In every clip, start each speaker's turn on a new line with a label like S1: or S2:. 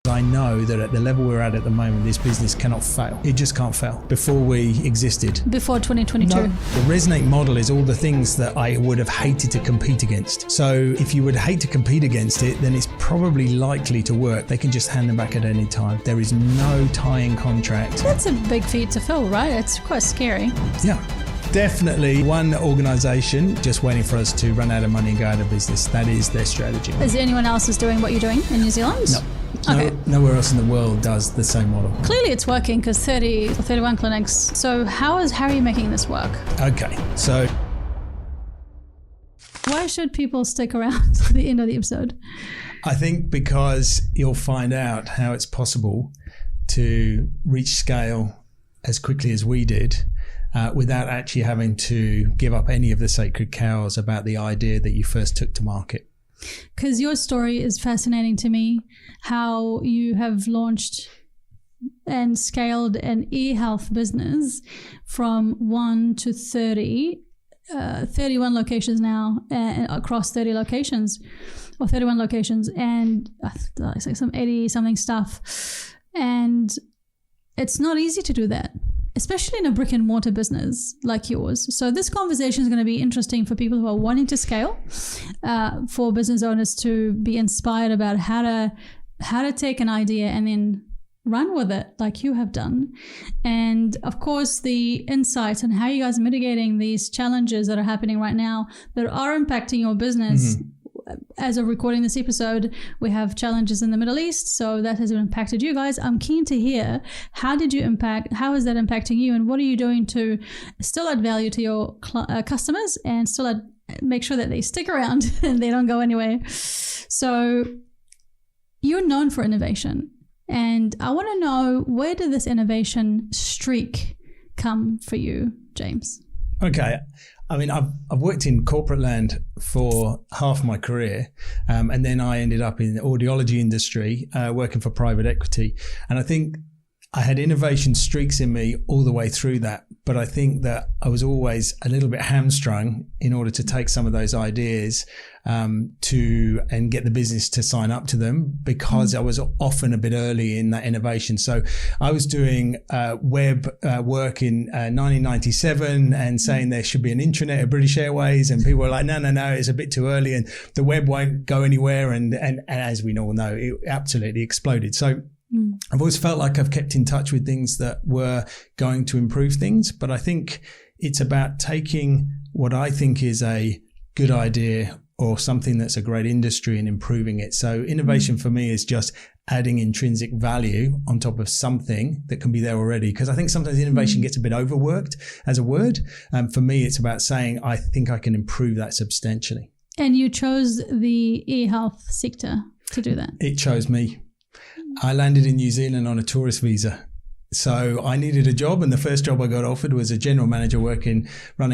S1: I know that at the level we're at the moment, this business cannot fail. It just can't fail. Before we existed.
S2: Before 2022.
S1: No. The Resonate model is all the things that I would have hated to compete against. So if you would hate to compete against it, then it's probably likely to work. They can just hand them back at any time. There is no tie-in contract.
S2: That's a big feat to fill, right? It's quite scary.
S1: Yeah. Definitely one organisation just waiting for us to run out of money and go out of business. That is their strategy.
S2: Is there anyone else who's doing what you're doing in New Zealand?
S1: No.
S2: Okay.
S1: Nowhere else in the world does the same model.
S2: Clearly it's working because 30 or 31 clinics. So how are you making this work?
S1: Okay, so
S2: why should people stick around to the end of the episode?
S1: I think because you'll find out how it's possible to reach scale as quickly as we did without actually having to give up any of the sacred cows about the idea that you first took to market.
S2: Because your story is fascinating to me, how you have launched and scaled an e-health business from 1 to 30, 31 locations now, across 30 locations or 31 locations, and like some 80 something stuff. And it's not easy to do that, especially in a brick and mortar business like yours. So this conversation is going to be interesting for people who are wanting to scale, for business owners to be inspired about how to take an idea and then run with it like you have done. And of course, the insights on how you guys are mitigating these challenges that are happening right now that are impacting your business. Mm-hmm. As of recording this episode, we have challenges in the Middle East, so that has impacted you guys. I'm keen to hear, how is that impacting you, and what are you doing to still add value to your customers and still make sure that they stick around and they don't go anywhere. So you're known for innovation, and I want to know, where did this innovation streak come for you, James?
S1: Okay. I mean, I've worked in corporate land for half my career, and then I ended up in the audiology industry, working for private equity. And I think I had innovation streaks in me all the way through that, but I think that I was always a little bit hamstrung in order to take some of those ideas and get the business to sign up to them, because I was often a bit early in that innovation. So I was doing web work in 1997 and saying there should be an intranet at British Airways, and people were like, no, it's a bit too early and the web won't go anywhere. And as we all know, it absolutely exploded. So I've always felt like I've kept in touch with things that were going to improve things, but I think it's about taking what I think is a good idea or something that's a great industry and improving it. So innovation for me is just adding intrinsic value on top of something that can be there already. Because I think sometimes innovation gets a bit overworked as a word. For me, it's about saying, I think I can improve that substantially. And
S2: you chose the e-health sector to do that?
S1: It chose me. I landed in New Zealand on a tourist visa. So I needed a job, and the first job I got offered was a general manager running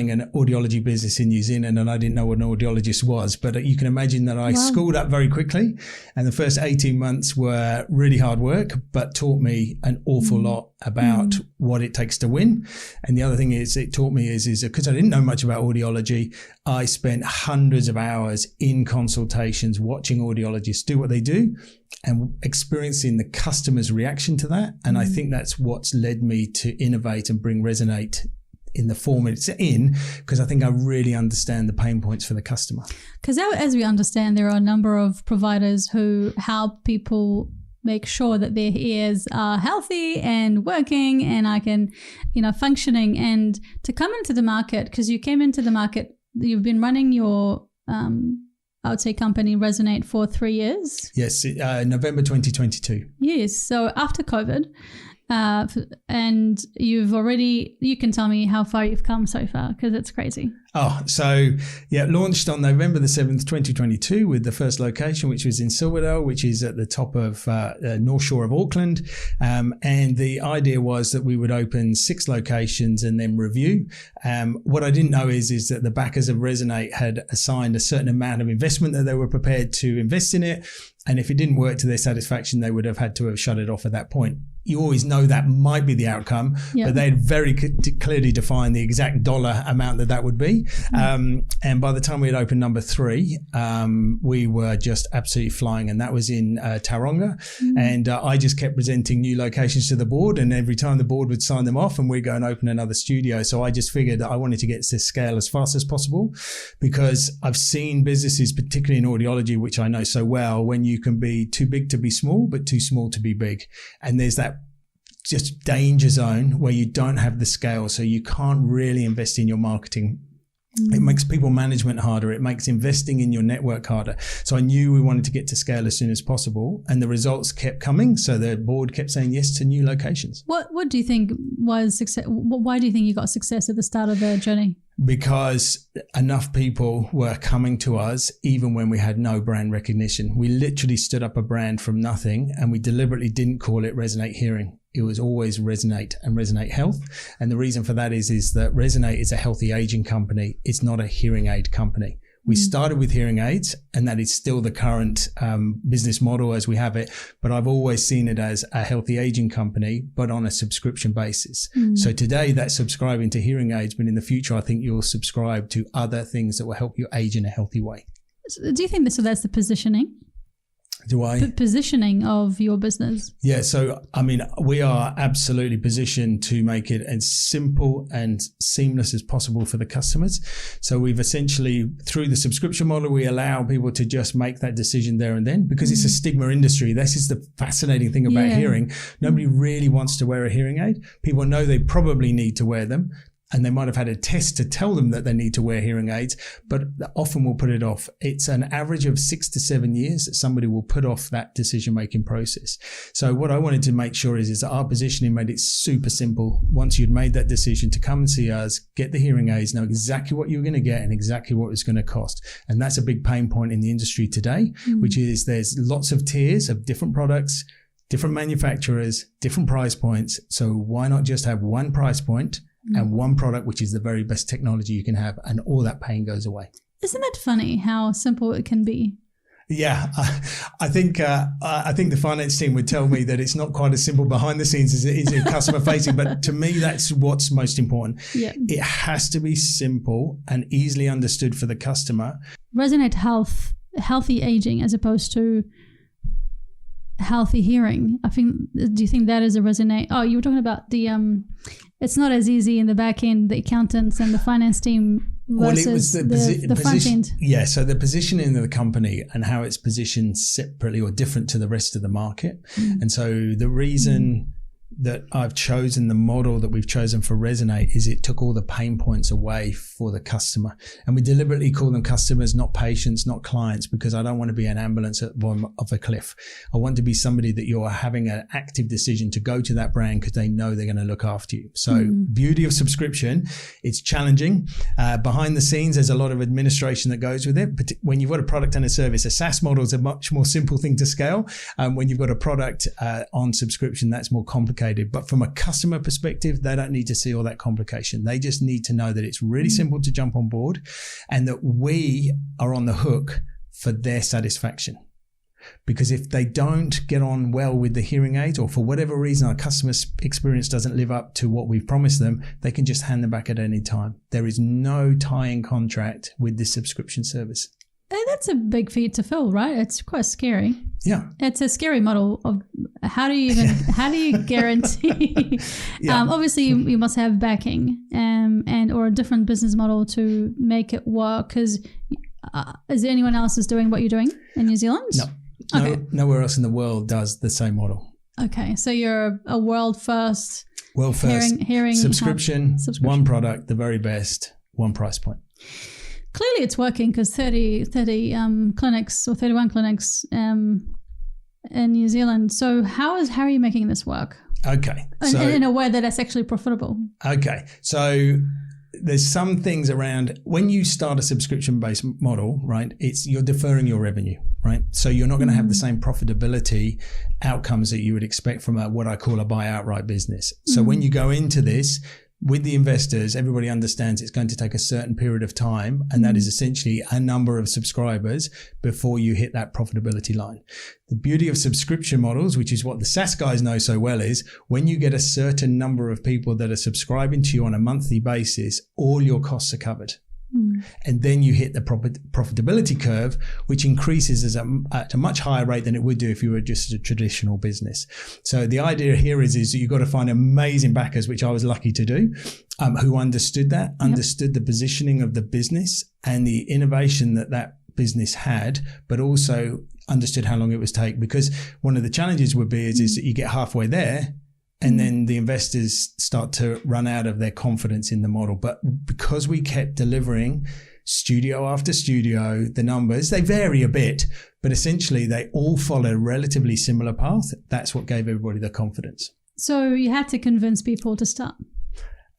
S1: an audiology business in New Zealand, and I didn't know what an audiologist was. But you can imagine that I schooled up very quickly, and the first 18 months were really hard work, but taught me an awful lot about what it takes to win. And the other thing it taught me is because I didn't know much about audiology, I spent hundreds of hours in consultations watching audiologists do what they do and experiencing the customer's reaction to that. And I think that's what's led me to innovate and bring Resonate in the form it's in, because I think I really understand the pain points for the customer.
S2: Because as we understand, there are a number of providers who help people make sure that their ears are healthy and working and functioning. And to come into the market, because you came into the market, you've been running your I would say company Resonate for 3 years.
S1: Yes, November 2022.
S2: Yes, so after COVID, and you can tell me how far you've come so far, because it's crazy.
S1: Launched on November the 7th, 2022 with the first location, which was in Silverdale, which is at the top of North Shore of Auckland. And the idea was that we would open 6 locations and then review. What I didn't know is that the backers of Resonate had assigned a certain amount of investment that they were prepared to invest in it. And if it didn't work to their satisfaction, they would have had to have shut it off at that point. You always know that might be the outcome, but they had very clearly defined the exact dollar amount that would be. actually. And by the time we had opened number 3, we were just absolutely flying. And that was in Tauranga. And I just kept presenting new locations to the board. And every time the board would sign them off and we'd go and open another studio. So I just figured that I wanted to get to scale as fast as possible, because I've seen businesses, particularly in audiology, which I know so well, when you can be too big to be small, but too small to be big. And there's that just danger zone where you don't have the scale. So you can't really invest in your marketing. It makes people management harder. It makes investing in your network harder. So I knew we wanted to get to scale as soon as possible, and the results kept coming. So the board kept saying yes to new locations.
S2: What do you think was success? Why do you think you got success at the start of the journey?
S1: Because enough people were coming to us even when we had no brand recognition. We literally stood up a brand from nothing, and we deliberately didn't call it Resonate Hearing. It was always Resonate and Resonate Health. And the reason for that is that Resonate is a healthy aging company. It's not a hearing aid company. We started with hearing aids, and that is still the current business model as we have it. But I've always seen it as a healthy aging company, but on a subscription basis. So today that's subscribing to hearing aids, but in the future, I think you'll subscribe to other things that will help you age in a healthy way.
S2: So do you think that's the positioning?
S1: Do I?
S2: Positioning of your business.
S1: Yeah. So, I mean, we are absolutely positioned to make it as simple and seamless as possible for the customers. So we've essentially, through the subscription model, we allow people to just make that decision there and then, because it's a stigma industry. This is the fascinating thing about hearing. Nobody really wants to wear a hearing aid. People know they probably need to wear them, and they might have had a test to tell them that they need to wear hearing aids, but often will put it off. It's an average of 6 to 7 years that somebody will put off that decision-making process. So what I wanted to make sure is that our positioning made it super simple. Once you'd made that decision to come and see us, get the hearing aids, know exactly what you were going to get and exactly what it was going to cost. And that's a big pain point in the industry today, which is there's lots of tiers of different products, different manufacturers, different price points. So why not just have one price point and one product, which is the very best technology you can have, and all that pain goes away. Isn't
S2: that funny how simple it can be?
S1: Yeah, I think the finance team would tell me that it's not quite as simple behind the scenes as it is customer facing, but to me, that's what's most important. Yeah. It has to be simple and easily understood for the customer.
S2: Resonate Health, healthy aging as opposed to healthy hearing. Do you think that is a Resonate? Oh, you were talking about the it's not as easy in the back end, the accountants and the finance team versus the front end.
S1: Yeah, so the positioning of the company and how it's positioned separately or different to the rest of the market. And so the reason that I've chosen the model that we've chosen for Resonate is it took all the pain points away for the customer. And we deliberately call them customers, not patients, not clients, because I don't want to be an ambulance at the bottom of a cliff. I want to be somebody that you're having an active decision to go to that brand because they know they're going to look after you. So beauty of subscription, it's challenging. Behind the scenes, there's a lot of administration that goes with it. But when you've got a product and a service, a SaaS model is a much more simple thing to scale. When you've got a product on subscription, that's more complicated. But from a customer perspective, they don't need to see all that complication. They just need to know that it's really simple to jump on board and that we are on the hook for their satisfaction. Because if they don't get on well with the hearing aids, or for whatever reason our customer experience doesn't live up to what we've promised them, they can just hand them back at any time. There is no tie-in contract with this subscription service.
S2: That's a big feat to fill, right? It's quite scary.
S1: Yeah.
S2: It's a scary model of how do you guarantee? Obviously you must have backing or a different business model to make it work, because is there anyone else is doing what you're doing in New Zealand?
S1: No. Okay. Nowhere else in the world does the same model.
S2: Okay. So you're a world first
S1: hearing subscription, one product, the very best, one price point.
S2: Clearly it's working, because 30 clinics or 31 clinics in New Zealand. So how are you making this work?
S1: Okay.
S2: So, in a way that it's actually profitable.
S1: Okay. So there's some things around when you start a subscription-based model, right? You're deferring your revenue, right? So you're not going to have the same profitability outcomes that you would expect from what I call a buy outright business. So when you go into this, with the investors, everybody understands it's going to take a certain period of time, and that is essentially a number of subscribers before you hit that profitability line. The beauty of subscription models, which is what the SaaS guys know so well, is when you get a certain number of people that are subscribing to you on a monthly basis, all your costs are covered. And then you hit the profitability curve, which increases at a much higher rate than it would do if you were just a traditional business. So the idea here is that you've got to find amazing backers, which I was lucky to do, who understood that, understood the positioning of the business and the innovation that business had, but also understood how long it was take. Because one of the challenges would be is that you get halfway there, and then the investors start to run out of their confidence in the model. But because we kept delivering studio after studio, the numbers, they vary a bit, but essentially they all follow a relatively similar path. That's what gave everybody the confidence.
S2: So you had to convince people to start.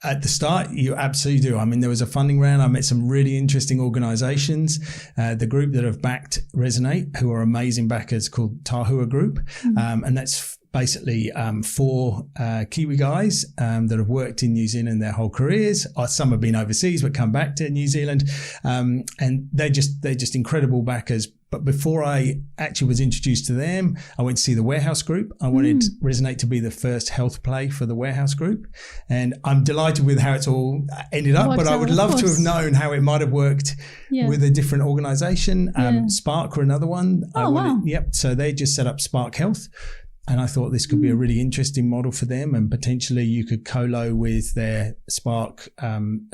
S1: At the start, you absolutely do. I mean, there was a funding round. I met some really interesting organizations. The group that have backed Resonate, who are amazing backers, called Tahua Group. And that's basically 4 Kiwi guys that have worked in New Zealand their whole careers. Some have been overseas but come back to New Zealand, and they're just incredible backers. But before I actually was introduced to them, I went to see the Warehouse Group. I wanted Resonate to be the first health play for the Warehouse Group, and I'm delighted with how it's all ended up. But I would love to have known how it might have worked with a different organisation. Spark were another one.
S2: Wow.
S1: Yep. So they just set up Spark Health. And I thought this could be a really interesting model for them, and potentially you could co-lo with their Spark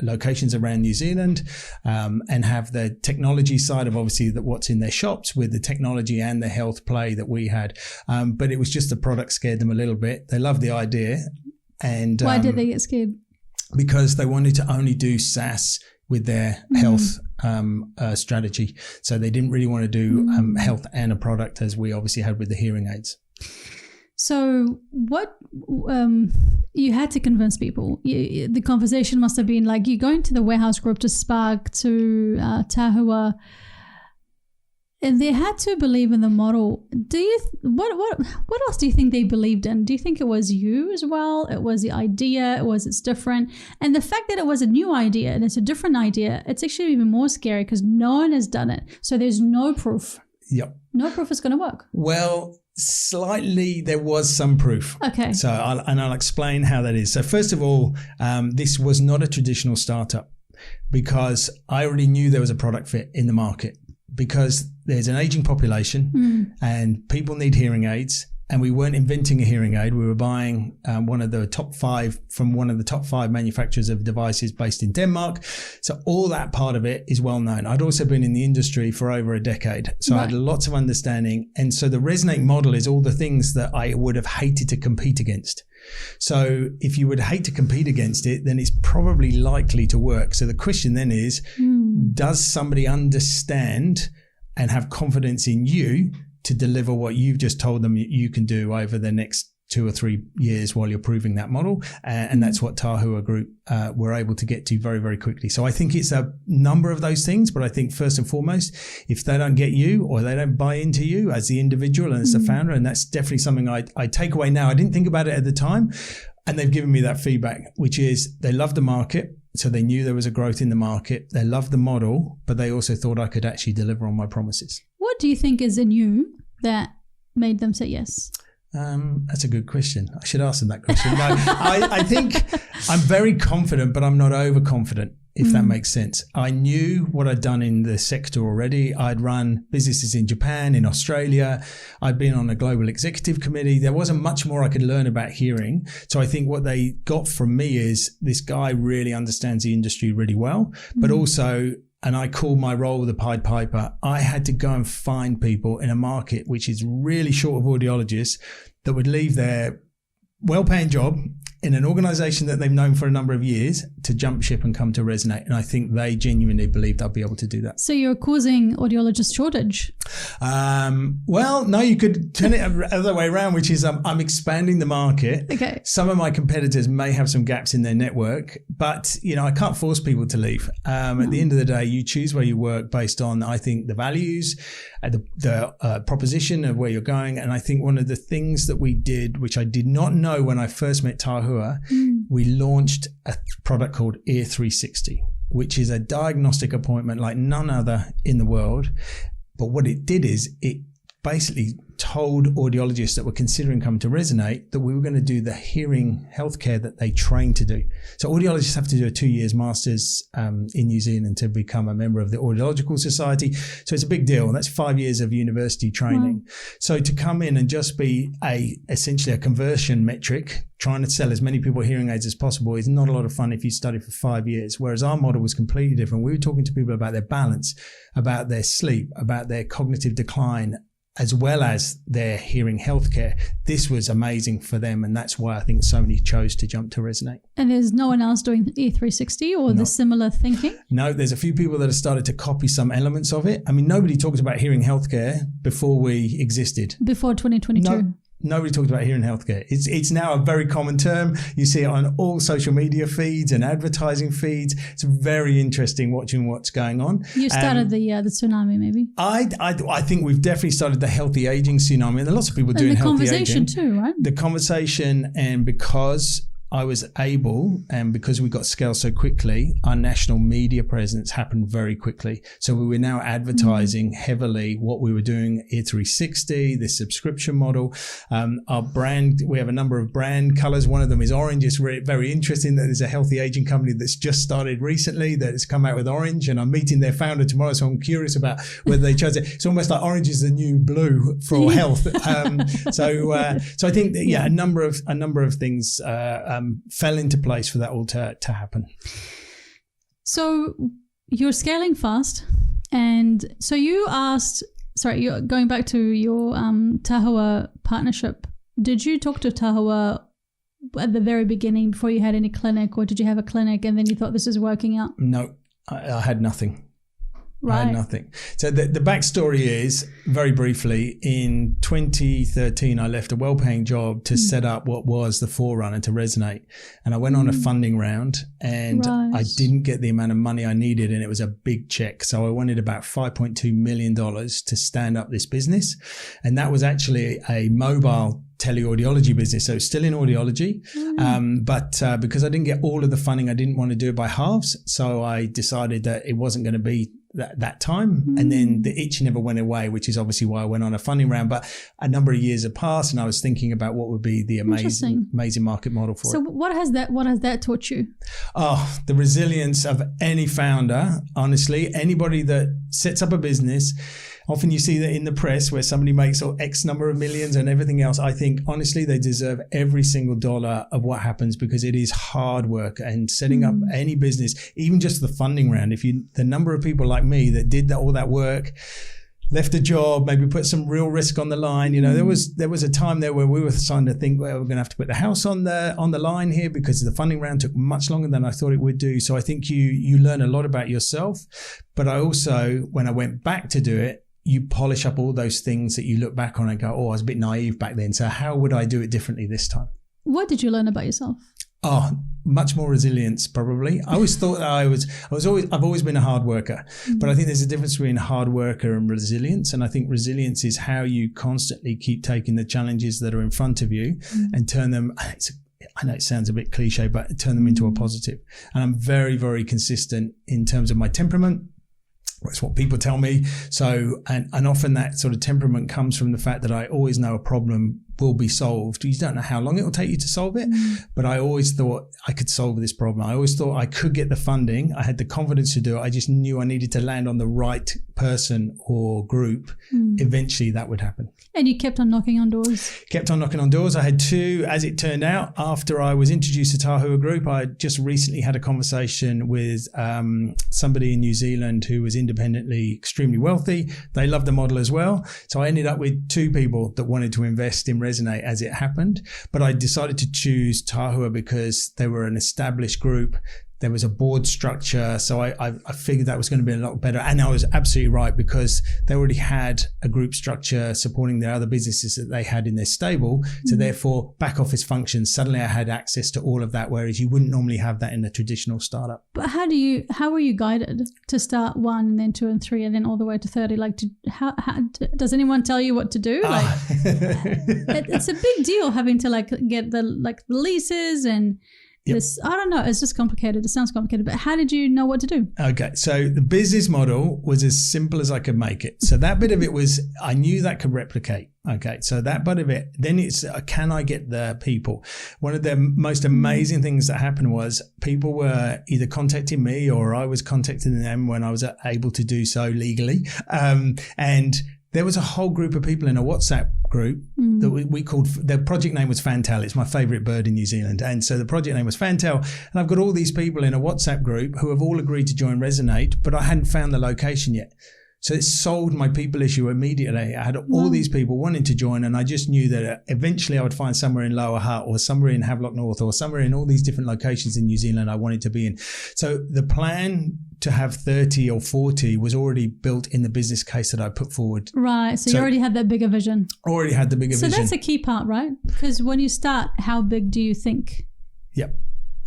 S1: locations around New Zealand, and have the technology side of obviously what's in their shops with the technology and the health play that we had. But it was just the product scared them a little bit. They loved the idea. And
S2: why did they get scared?
S1: Because they wanted to only do SaaS with their health strategy. So they didn't really want to do health and a product as we obviously had with the hearing aids.
S2: So what you had to convince people. The conversation must have been like, you're going to the Warehouse Group, to Spark, to Tahua, and they had to believe in the model. What else do you think they believed in? Do you think it was you as well? It was the idea? It's different? And the fact that it was a new idea and it's a different idea, it's actually even more scary because no one has done it. So there's no proof.
S1: Yep.
S2: No proof it's going to work.
S1: Well, slightly, there was some proof.
S2: Okay.
S1: So I'll explain how that is. So first of all, this was not a traditional startup because I already knew there was a product fit in the market because there's an aging population and people need hearing aids. And we weren't inventing a hearing aid. We were buying one of the top 5 manufacturers of devices based in Denmark. So all that part of it is well known. I'd also been in the industry for over a decade. So I had lots of understanding. And so the Resonate model is all the things that I would have hated to compete against. So if you would hate to compete against it, then it's probably likely to work. So the question then is, does somebody understand and have confidence in you to deliver what you've just told them you can do over the next 2 or 3 years while you're proving that model? And that's what Tahua Group were able to get to very, very quickly. So I think it's a number of those things, but I think first and foremost, if they don't get you or they don't buy into you as the individual and as the founder, and that's definitely something I take away now. I didn't think about it at the time, and they've given me that feedback, which is they love the market. So they knew there was a growth in the market. They loved the model, but they also thought I could actually deliver on my promises.
S2: What do you think is in you that made them say yes?
S1: That's a good question. I should ask them that question. No, I think I'm very confident, but I'm not overconfident, if that makes sense. I knew what I'd done in the sector already. I'd run businesses in Japan, in Australia. I'd been on a global executive committee. There wasn't much more I could learn about hearing. So I think what they got from me is this guy really understands the industry really well, but also, and I call my role the Pied Piper, I had to go and find people in a market which is really short of audiologists that would leave their well-paying job in an organisation that they've known for a number of years to jump ship and come to Resonate. And I think they genuinely believed I'd be able to do that.
S2: So you're causing audiologist shortage?
S1: Well, no, you could turn it the other way around, which is I'm expanding the market.
S2: Okay.
S1: Some of my competitors may have some gaps in their network, but I can't force people to leave. At the end of the day, you choose where you work based on, I think, the values, the proposition of where you're going. And I think one of the things that we did, which I did not know when I first met Tahua, we launched a product called Ear 360, which is a diagnostic appointment like none other in the world. But what it did is it basically told audiologists that were considering coming to Resonate that we were going to do the hearing healthcare that they train to do. So audiologists have to do a 2 years master's in New Zealand to become a member of the Audiological Society. So it's a big deal. That's 5 years of university training. So to come in and just be essentially a conversion metric, trying to sell as many people hearing aids as possible is not a lot of fun if you study for 5 years. Whereas our model was completely different. We were talking to people about their balance, about their sleep, about their cognitive decline, as well as their hearing healthcare. This was amazing for them, and that's why I think so many chose to jump to Resonate.
S2: And there's no one else doing E360 or the similar thinking?
S1: No, there's a few people that have started to copy some elements of it. I mean, nobody talks about hearing healthcare before we existed.
S2: Before 2022?
S1: No. Nobody talked about hearing healthcare. It's now a very common term. You see it on all social media feeds and advertising feeds. It's very interesting watching what's going on.
S2: You started the tsunami, maybe.
S1: I think we've definitely started the healthy aging tsunami. And there are lots of people doing healthy aging.
S2: The conversation too, right?
S1: The conversation, and because I was able, and because we got scale so quickly, our national media presence happened very quickly. So we were now advertising heavily what we were doing, Ear360, this subscription model. Our brand, we have a number of brand colors. One of them is orange. It's very interesting that there's a healthy aging company that's just started recently that has come out with orange, and I'm meeting their founder tomorrow. So I'm curious about whether they chose it. It's almost like orange is the new blue for health. So I think that, a number of things, fell into place for that all to happen.
S2: So you're scaling fast, and so you're going back to your Tahua partnership. Did you talk to Tahua at the very beginning before you had any clinic, or did you have a clinic and then you thought this is working out?
S1: No, I had nothing.
S2: Right.
S1: I had nothing. So the backstory is, very briefly, in 2013, I left a well-paying job to set up what was the forerunner to Resonate. And I went on a funding round, and I didn't get the amount of money I needed, and it was a big check. So I wanted about $5.2 million to stand up this business. And that was actually a mobile teleaudiology business. So still in audiology. But because I didn't get all of the funding, I didn't want to do it by halves. So I decided that it wasn't going to be that time. And then the itch never went away, which is obviously why I went on a funding round. But a number of years have passed, and I was thinking about what would be the amazing market model for it.
S2: So what has that taught you?
S1: Oh, the resilience of any founder. Honestly, anybody that sets up a business. Often you see that in the press where somebody makes X number of millions and everything else. I think, honestly, they deserve every single dollar of what happens, because it is hard work. And setting up any business, even just the funding round, the number of people like me that did all that work, left a job, maybe put some real risk on the line. There was a time there where we were starting to think, well, we're going to have to put the house on the line here, because the funding round took much longer than I thought it would do. So I think you learn a lot about yourself. But I also, when I went back to do it, you polish up all those things that you look back on and go, oh, I was a bit naive back then. So how would I do it differently this time?
S2: What did you learn about yourself?
S1: Oh, much more resilience, probably. I always thought that I've always been a hard worker, but I think there's a difference between hard worker and resilience. And I think resilience is how you constantly keep taking the challenges that are in front of you and turn them, I know it sounds a bit cliche, but turn them into a positive. And I'm very, very consistent in terms of my temperament. That's what people tell me. So, and often that sort of temperament comes from the fact that I always know a problem will be solved. You don't know how long it will take you to solve it, but I always thought I could solve this problem. I always thought I could get the funding. I had the confidence to do it. I just knew I needed to land on the right person or group. Eventually that would happen.
S2: And you kept on knocking on doors?
S1: Kept on knocking on doors. I had two, as it turned out, after I was introduced to Tahua Group. I just recently had a conversation with somebody in New Zealand who was independently extremely wealthy. They loved the model as well. So I ended up with two people that wanted to invest in Resonate as it happened. But I decided to choose Tahua because they were an established group. There was a board structure. So I figured that was going to be a lot better. And I was absolutely right, because they already had a group structure supporting their other businesses that they had in their stable. So therefore, back office functions, suddenly I had access to all of that, whereas you wouldn't normally have that in a traditional startup.
S2: But how were you guided to start 1 and then 2 and 3 and then all the way to 30? Like, how does anyone tell you what to do? Like, it's a big deal having to get the leases and this, I don't know, it's just complicated. It sounds complicated, but how did you know what to do?
S1: Okay, so the business model was as simple as I could make it. So that bit of it was, I knew that could replicate. Okay, so that part of it, then it's can I get the people? One of the most amazing things that happened was people were either contacting me or I was contacting them when I was able to do so legally. And there was a whole group of people in a WhatsApp group that we called, the project name was Fantail. It's my favourite bird in New Zealand. And so the project name was Fantail. And I've got all these people in a WhatsApp group who have all agreed to join Resonate, but I hadn't found the location yet. So it solved my people issue immediately. I had all these people wanting to join, and I just knew that eventually I would find somewhere in Lower Hutt or somewhere in Havelock North or somewhere in all these different locations in New Zealand I wanted to be in. So the plan to have 30 or 40 was already built in the business case that I put forward.
S2: Right. So you already had that bigger vision.
S1: Already had the bigger vision.
S2: So that's a key part, right? Because when you start, how big do you think?
S1: Yep.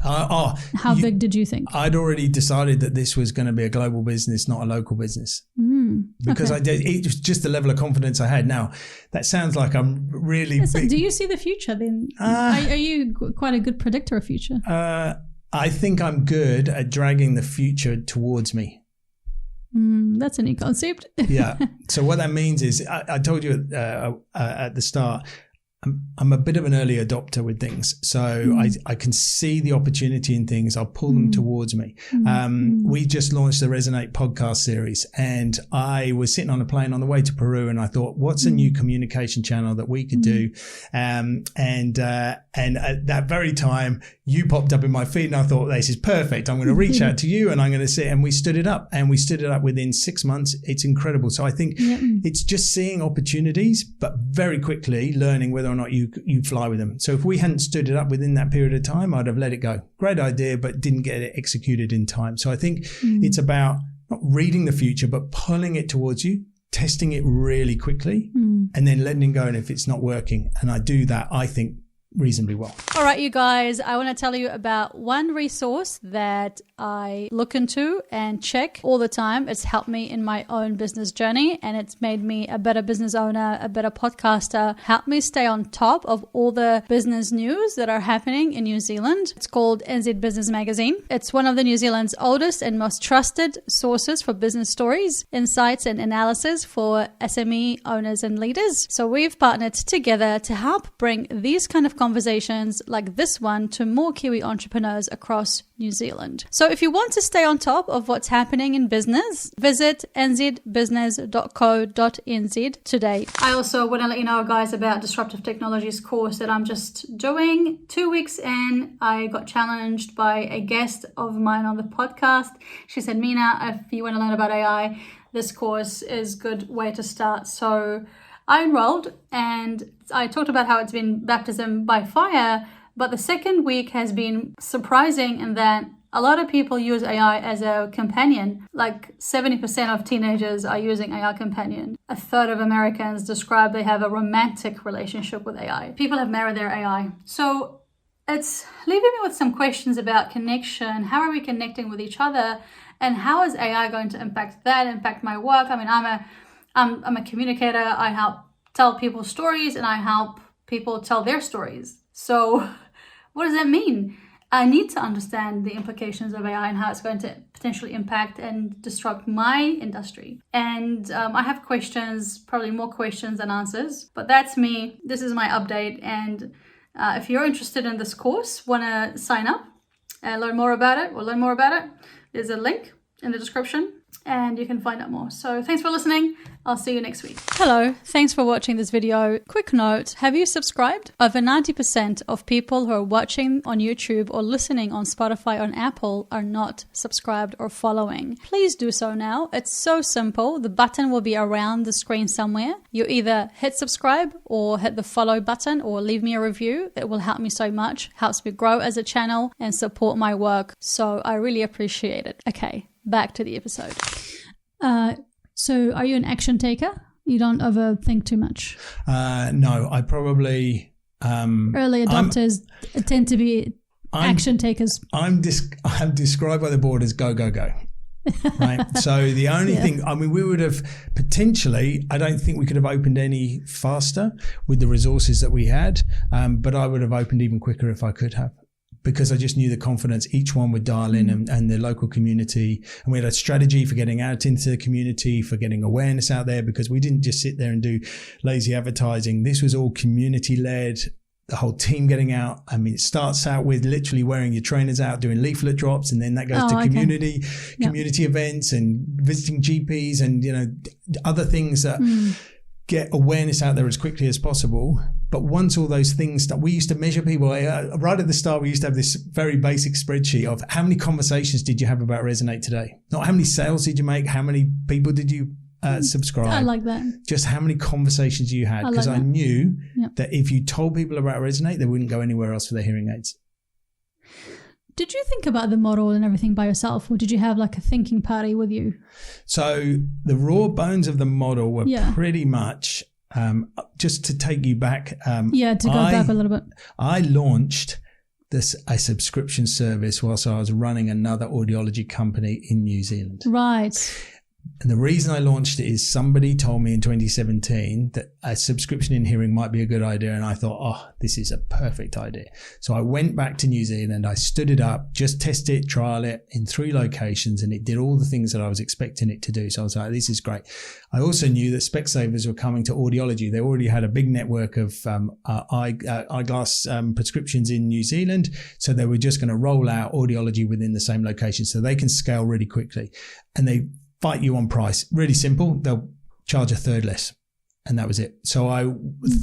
S2: How big did you think?
S1: I'd already decided that this was going to be a global business, not a local business. Because it was just the level of confidence I had. Now, that sounds like I'm really big.
S2: Do you see the future then? Are you quite a good predictor of future?
S1: I think I'm good at dragging the future towards me.
S2: That's a new concept.
S1: Yeah. So what that means is, I told you at the start, I'm a bit of an early adopter with things. So I can see the opportunity in things. I'll pull them towards me. We just launched the Resonate podcast series, and I was sitting on a plane on the way to Peru, and I thought, what's a new communication channel that we could do? And at that very time, you popped up in my feed, and I thought, this is perfect. I'm going to reach out to you, and I'm going to sit, and we stood it up, within 6 months. It's incredible. So I think it's just seeing opportunities, but very quickly learning whether or not you fly with them. So if we hadn't stood it up within that period of time, I'd have let it go. Great idea, but didn't get it executed in time. So I think it's about not reading the future, but pulling it towards you, testing it really quickly, and then letting it go. And if it's not working, and I do that, I think, reasonably well.
S2: All right, you guys, I want to tell you about one resource that I look into and check all the time. It's helped me in my own business journey, and it's made me a better business owner, a better podcaster, helped me stay on top of all the business news that are happening in New Zealand. It's called NZBusiness Magazine. It's one of the New Zealand's oldest and most trusted sources for business stories, insights, and analysis for SME owners and leaders. So we've partnered together to help bring these kind of conversations like this one to more Kiwi entrepreneurs across New Zealand. So if you want to stay on top of what's happening in business, visit nzbusiness.co.nz today. I also want to let you know, guys, about Disruptive Technologies course that I'm just doing. 2 weeks in, I got challenged by a guest of mine on the podcast. She said, Mina, if you want to learn about AI, this course is a good way to start. So I enrolled, and I talked about how it's been baptism by fire, but the second week has been surprising in that a lot of people use AI as a companion. Like 70% of teenagers are using AI companion. A third of Americans describe they have a romantic relationship with AI. People have married their AI. So it's leaving me with some questions about connection. How are we connecting with each other? And how is AI going to impact my work? I mean, I'm a communicator. I help tell people stories, and I help people tell their stories. So what does that mean? I need to understand the implications of AI and how it's going to potentially impact and disrupt my industry. And I have questions, probably more questions than answers, but that's me. This is my update. And if you're interested in this course, want to sign up and learn more about it, there's a link in the description, and you can find out more. So thanks for listening. I'll see you next week. Hello, thanks for watching this video. Quick note, have you subscribed? Over 90% of people who are watching on YouTube or listening on Spotify or on Apple are not subscribed or following. Please do so now. It's so simple. The button will be around the screen somewhere. You either hit subscribe or hit the follow button or leave me a review. That will help me so much, helps me grow as a channel and support my work. So I really appreciate it. Okay, back to the episode. So are you an action taker? You don't overthink too much?
S1: No, I probably...
S2: early adopters tend to be action takers.
S1: I'm described by the board as go, go, go. Right. So the only thing, I mean, we would have potentially, I don't think we could have opened any faster with the resources that we had, but I would have opened even quicker if I could have. because I just knew the confidence each one would dial in and the local community. And we had a strategy for getting out into the community, for getting awareness out there, because we didn't just sit there and do lazy advertising. This was all community led. The whole team getting out. I mean, it starts out with literally wearing your trainers out, doing leaflet drops, and then that goes to community events and visiting GPs and, you know, other things that get awareness out there as quickly as possible. But once all those things that we used to measure people, right at the start, we used to have this very basic spreadsheet of how many conversations did you have about Resonate today? Not how many sales did you make? How many people did you subscribe?
S2: I like that.
S1: Just how many conversations you had, because I knew that if you told people about Resonate, they wouldn't go anywhere else for their hearing aids.
S2: Did you think about the model and everything by yourself, or did you have like a thinking party with you?
S1: So the raw bones of the model were pretty much, just to take you back. To
S2: go back a little bit.
S1: I launched a subscription service whilst I was running another audiology company in New Zealand.
S2: Right.
S1: And the reason I launched it is somebody told me in 2017 that a subscription in hearing might be a good idea. And I thought, this is a perfect idea. So I went back to New Zealand. I stood it up, just test it, trial it in 3 locations. And it did all the things that I was expecting it to do. So I was like, this is great. I also knew that Specsavers were coming to audiology. They already had a big network of eyeglass prescriptions in New Zealand. So they were just going to roll out audiology within the same location so they can scale really quickly. And they fight you on price. Really simple. They'll charge a third less. And that was it. So I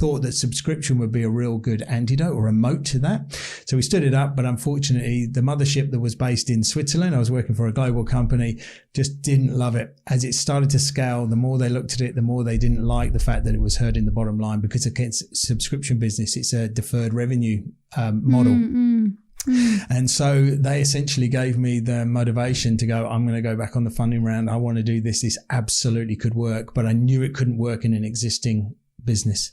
S1: thought that subscription would be a real good antidote or a moat to that. So we stood it up, but unfortunately the mothership that was based in Switzerland, I was working for a global company, just didn't love it. As it started to scale, the more they looked at it, the more they didn't like the fact that it was hurting the bottom line, because against subscription business, it's a deferred revenue model. And so they essentially gave me the motivation to go, I'm going to go back on the funding round. I want to do this. This absolutely could work, but I knew it couldn't work in an existing business.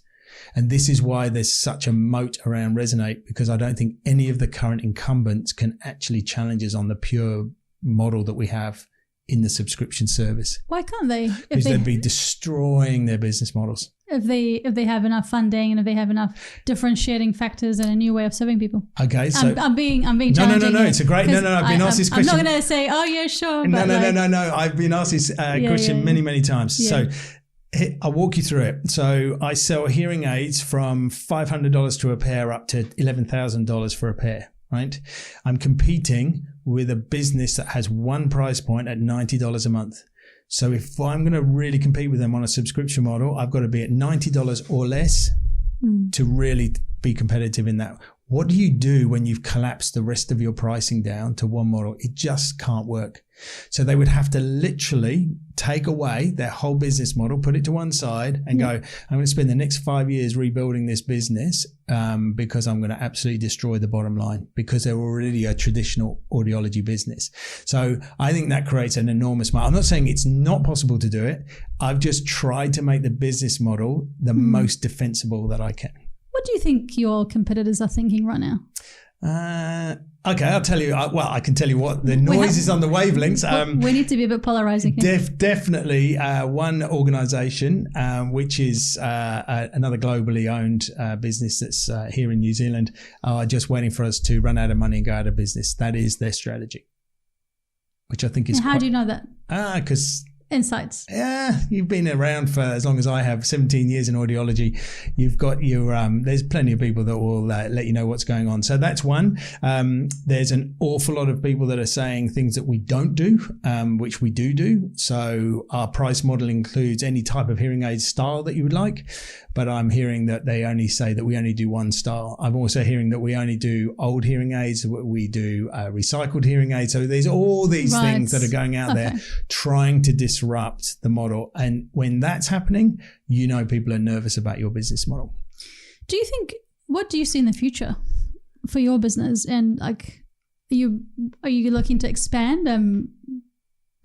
S1: And this is why there's such a moat around Resonate, because I don't think any of the current incumbents can actually challenge us on the pure model that we have in the subscription service.
S2: Why can't they?
S1: Because they'd be destroying their business models.
S2: If they have enough funding and if they have enough differentiating factors and a new way of serving people.
S1: Okay, so
S2: I'm being
S1: no. It's a great no. I've been asked this question.
S2: I'm not going to say, oh yeah, sure.
S1: No. I've been asked this question many times. Yeah. So I'll walk you through it. So I sell hearing aids from $500 to a pair up to $11,000 for a pair. Right? I'm competing with a business that has one price point at $90 a month. So if I'm going to really compete with them on a subscription model, I've got to be at $90 or less to really be competitive in that. What do you do when you've collapsed the rest of your pricing down to one model? It just can't work. So they would have to literally take away their whole business model, put it to one side and go, I'm going to spend the next 5 years rebuilding this business because I'm going to absolutely destroy the bottom line, because they're already a traditional audiology business. So I think that creates an enormous market. I'm not saying it's not possible to do it. I've just tried to make the business model the most defensible that I can.
S2: What do you think your competitors are thinking right now?
S1: Okay, I'll tell you. I can tell you what the noise is on the wavelengths.
S2: We need to be a bit polarizing here.
S1: Definitely one organisation, which is another globally owned business that's here in New Zealand, are just waiting for us to run out of money and go out of business. That is their strategy, which I think is.
S2: How do you know that?
S1: Because.
S2: Insights.
S1: Yeah, you've been around for as long as I have, 17 years in audiology. You've got your, there's plenty of people that will let you know what's going on. So that's one. There's an awful lot of people that are saying things that we don't do, which we do. So our price model includes any type of hearing aid style that you would like. But I'm hearing that they only say that we only do one style. I'm also hearing that we only do old hearing aids. We do recycled hearing aids. So there's all these things that are going out there trying to disrupt the model. And when that's happening, you know people are nervous about your business model.
S2: What do you see in the future for your business? And like, are you looking to expand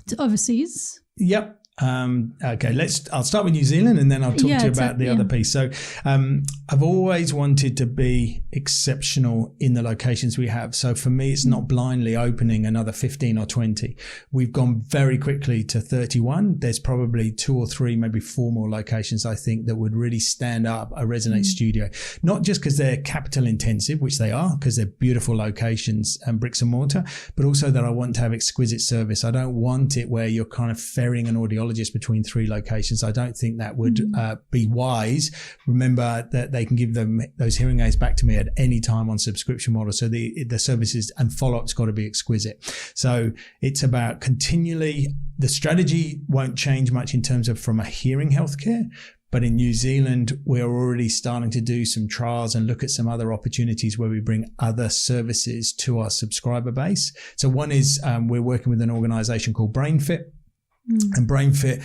S2: to overseas?
S1: Yep. Okay, I'll start with New Zealand and then I'll talk to you about the other piece. So I've always wanted to be exceptional in the locations we have. So for me, it's not blindly opening another 15 or 20. We've gone very quickly to 31. There's probably 2 or 3, maybe 4 more locations I think that would really stand up a Resonate studio. Not just because they're capital intensive, which they are, because they're beautiful locations and bricks and mortar, but also that I want to have exquisite service. I don't want it where you're kind of ferrying an audiologist between 3 locations. I don't think that would be wise. Remember that they can give them those hearing aids back to me at any time on subscription model. So the services and follow-up's got to be exquisite. So it's about continually, the strategy won't change much in terms of from a hearing healthcare. But in New Zealand, we're already starting to do some trials and look at some other opportunities where we bring other services to our subscriber base. So one is we're working with an organization called BrainFit. And BrainFit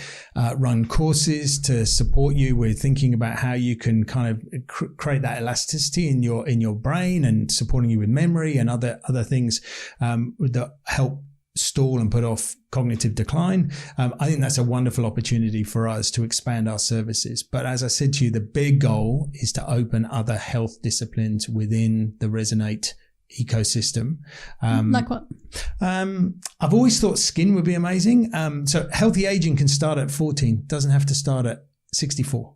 S1: run courses to support you with thinking about how you can kind of create that elasticity in your brain and supporting you with memory and other things that help stall and put off cognitive decline. I think that's a wonderful opportunity for us to expand our services. But as I said to you, the big goal is to open other health disciplines within the Resonate ecosystem.
S2: Like what?
S1: I've always thought skin would be amazing. So healthy aging can start at 14, doesn't have to start at 64.